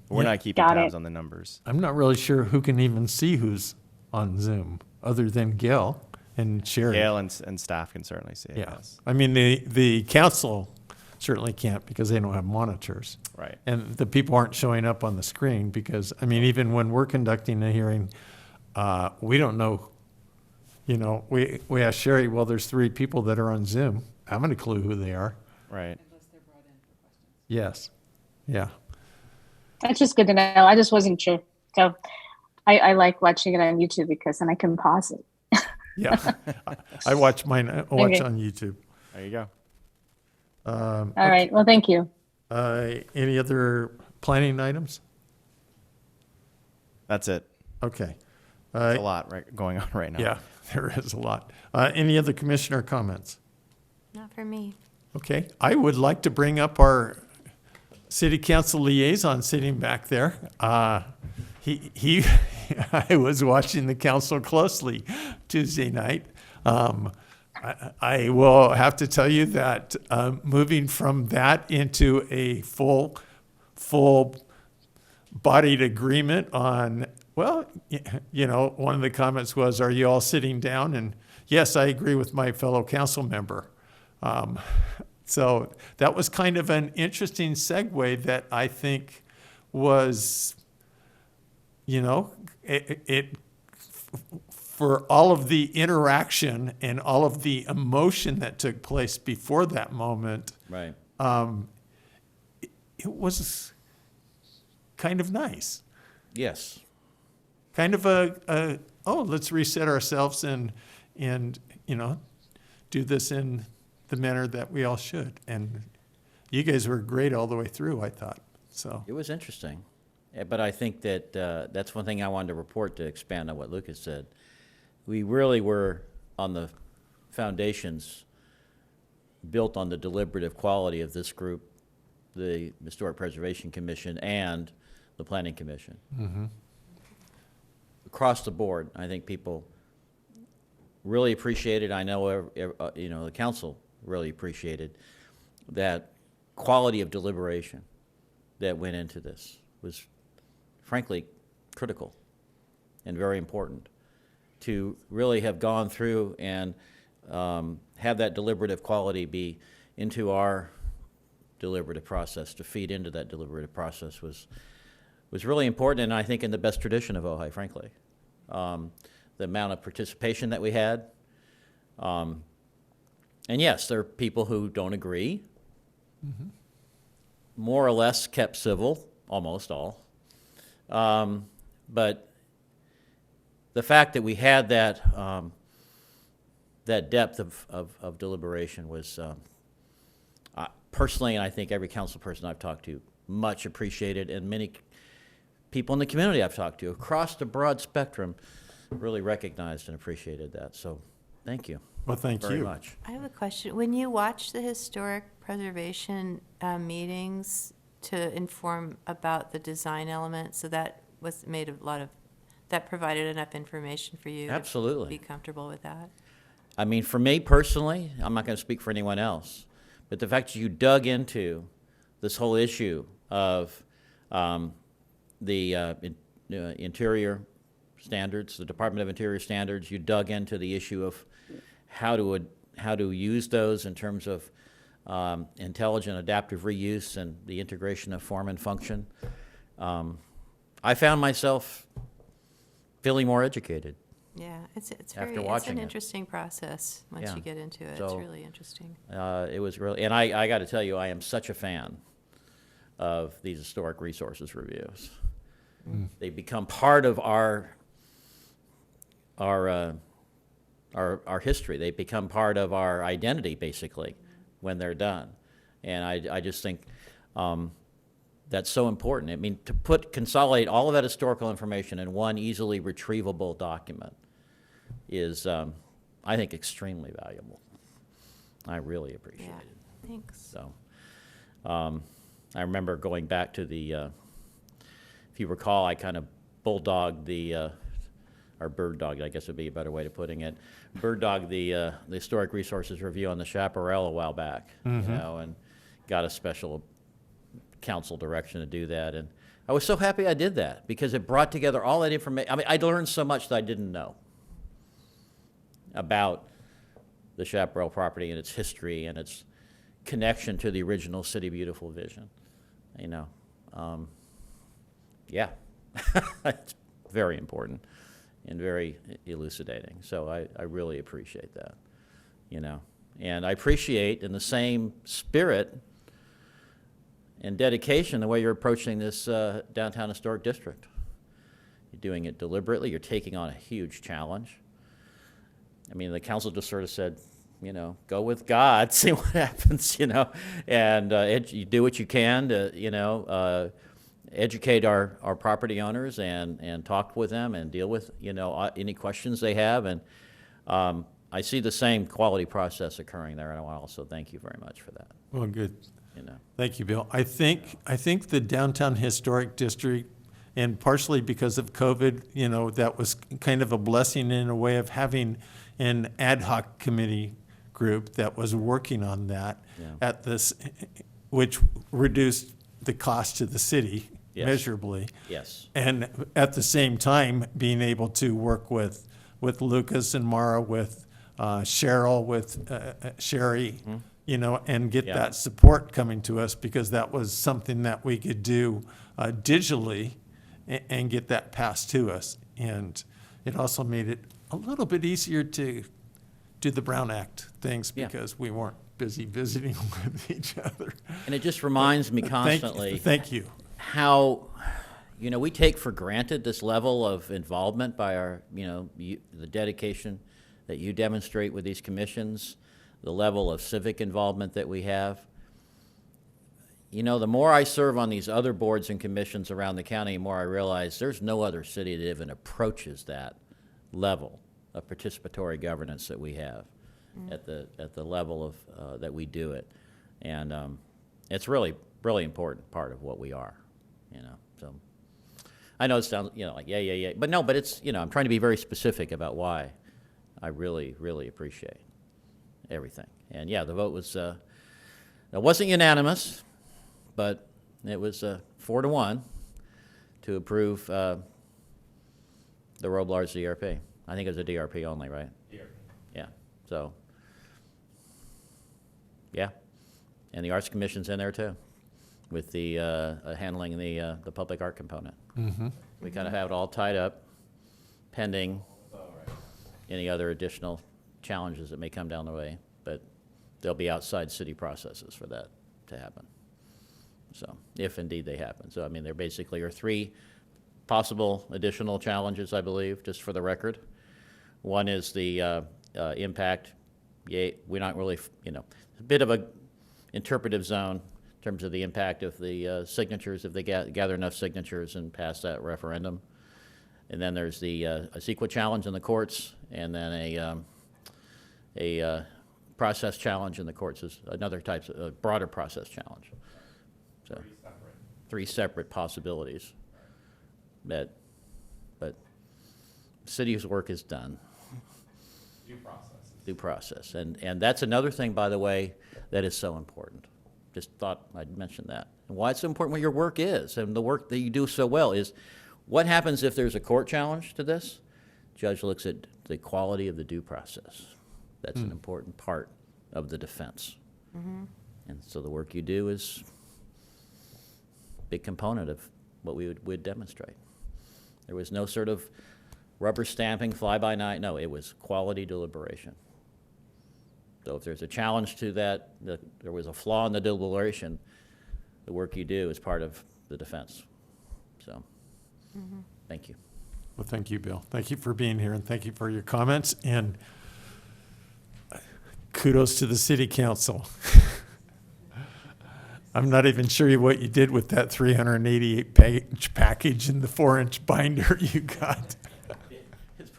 We're not keeping tabs on the numbers. I'm not really sure who can even see who's on Zoom other than Gail and Sherry. Gail and staff can certainly see it. Yeah. Yes. I mean, the council certainly can't because they don't have monitors. Right. And the people aren't showing up on the screen because, I mean, even when we're conducting a hearing, we don't know, we ask Sherry, well, there's 3 people that are on Zoom. I haven't a clue who they are. Right. Unless they're brought in for questions. Yes. Yeah. That's just good to know. I just wasn't sure. So I like watching it on YouTube because then I can pause it. Yeah. I watch mine. I watch Okay. on YouTube. There you go. All right. Well, thank you. Any other planning items? That's it. Okay. There's a lot going on right now. Yeah, there is a lot. Any other commissioner comments? Not for me. Okay. I would like to bring up our city council liaison sitting back there. I was watching the council closely Tuesday night. I will have to tell you that moving from that into a full bodied agreement on, well, one of the comments was, are you all sitting down? And yes, I agree with my fellow council member. So that was kind of an interesting segue that I think was, for all of the interaction and all of the emotion that took place before that moment, Right. it was kind of nice. Yes. Kind of let's reset ourselves and do this in the manner that we all should. And you guys were great all the way through, I thought. So It was interesting. But I think that that's one thing I wanted to report to expand on what Lucas said. We really were on the foundations built on the deliberative quality of this group, the Historic Preservation Commission and the Planning Commission. Mm-hmm. Across the board, I think people really appreciated, I know, the council really appreciated that quality of deliberation that went into this was frankly critical and very important. To really have gone through and have that deliberative quality be into our deliberative process, to feed into that deliberative process was really important, and I think in the best tradition of Ojai, frankly. The amount of participation that we had. And yes, there are people who don't agree. Mm-hmm. More or less kept civil, almost all. But the fact that we had that that depth of deliberation was personally, and I think every council person I've talked to, much appreciated, and many people in the community I've talked to across the broad spectrum really recognized and appreciated that. So thank you. Well, thank very you. much. I have a question. When you watch the historic preservation meetings to inform about the design element, so that was made a lot of, that provided enough information for you Absolutely. to be comfortable with that? I mean, for me personally, I'm not going to speak for anyone else, but the fact that you dug into this whole issue of the interior standards, the Department of Interior standards, you dug into the issue of how to use those in terms of intelligent adaptive reuse and the integration of form and function. I found myself feeling more educated. Yeah, it's After very, it's watching an it. interesting process once Yeah. you get into it. It's So, really interesting. It was really, and I got to tell you, I am such a fan of these historic resources reviews. They become part of our history. They become part of our identity, basically, when they're done. And I just think that's so important. I mean, to consolidate all of that historical information in one easily retrievable document is, I think, extremely valuable. I really appreciate Yeah, it. thanks. So, I remember going back to the, if you recall, I kind of bulldogged or bird dogged, I guess would be a better way of putting it, bird dogged the Historic Resources Review on the Chaparral a while back, you know, and got a special council direction to do that. And I was so happy I did that because it brought together all that information. I mean, I learned so much that I didn't know about the Chaparral property and its history and its connection to the original City Beautiful vision, you know. Yeah, it's very important and very elucidating. So I really appreciate that, you know. And I appreciate, in the same spirit and dedication, the way you're approaching this downtown historic district. You're doing it deliberately. You're taking on a huge challenge. I mean, the council just sort of said, you know, go with God, see what happens, you know, and you do what you can to, you know, educate our property owners and talk with them and deal with, you know, any questions they have. And I see the same quality process occurring there, and I want to also thank you very much for that. Well, good. You know. Thank you, Bill. I think the downtown historic district, and partially because of COVID, you know, that was kind of a blessing in a way of having an ad hoc committee group that was working on that at this, which reduced the cost to the city measurably. Yes. And at the same time, being able to work with Lucas and Mara, with Cheryl, with Sherry, you know, and get that support coming to us, because that was something that we could do digitally and get that passed to us. And it also made it a little bit easier to do the Brown Act things because we weren't busy visiting with each other. And it just reminds me constantly. Thank you. How, you know, we take for granted this level of involvement by our, you know, the dedication that you demonstrate with these commissions, the level of civic involvement that we have. You know, the more I serve on these other boards and commissions around the county, the more I realize there's no other city that even approaches that level of participatory governance that we have at the level of that we do it. And it's really important part of what we are, you know. So I know it sounds, you know, like yeah, but no, but it's, you know, I'm trying to be very specific about why I really appreciate everything. And yeah, the vote was it wasn't unanimous, but it was 4-1 to approve the Roblar's DRP. I think it was a DRP only, right? DRP. Yeah, so, yeah. And the Arts Commission's in there too, with the handling the public art component. We kind of have it all tied up, pending any other additional challenges that may come down the way, but there'll be outside city processes for that to happen. So, if indeed they happen. So, I mean, there basically are 3 possible additional challenges, I believe, just for the record. One is the impact. We're not really, a bit of a interpretive zone in terms of the impact of the signatures, if they gather enough signatures and pass that referendum. And then there's the a CEQA challenge in the courts, and then a process challenge in the courts is another type, a broader process challenge. So, 3 separate possibilities. But city's work is done. Due process. And that's another thing, by the way, that is so important. Just thought I'd mention that. And why it's so important what your work is, and the work that you do so well is, what happens if there's a court challenge to this? Judge looks at the quality of the due process. That's an important part of the defense. And so the work you do is a big component of what we would demonstrate. There was no sort of rubber stamping, fly-by-night. No, it was quality deliberation. So if there's a challenge to that, there was a flaw in the deliberation, the work you do is part of the defense. So, thank you. Well, thank you, Bill. Thank you for being here, and thank you for your comments, and kudos to the city council. I'm not even sure what you did with that 388-page package and the 4-inch binder you got. It's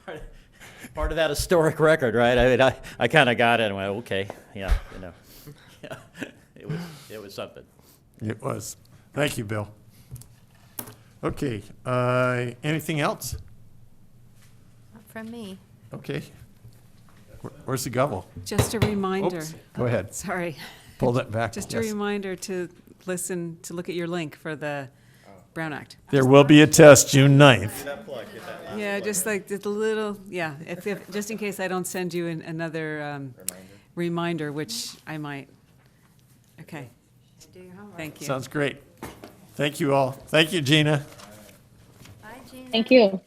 part of that historic record, right? I mean, I kind of got it and went, okay, yeah, yeah, it was something. It was. Thank you, Bill. Okay, anything else? Not from me. Okay. Where's the gavel? Just a reminder. Oops, go ahead. Sorry. Pull that back. Just a Yes. reminder to look at your link for the Brown Act. There will be a test June 9th. Yeah, just like the little, yeah, if just in case I don't send you another reminder, which I might. Okay, Do your homework. thank you. Sounds great. Thank you all. Thank you, Gina. Bye, Gina. Thank you.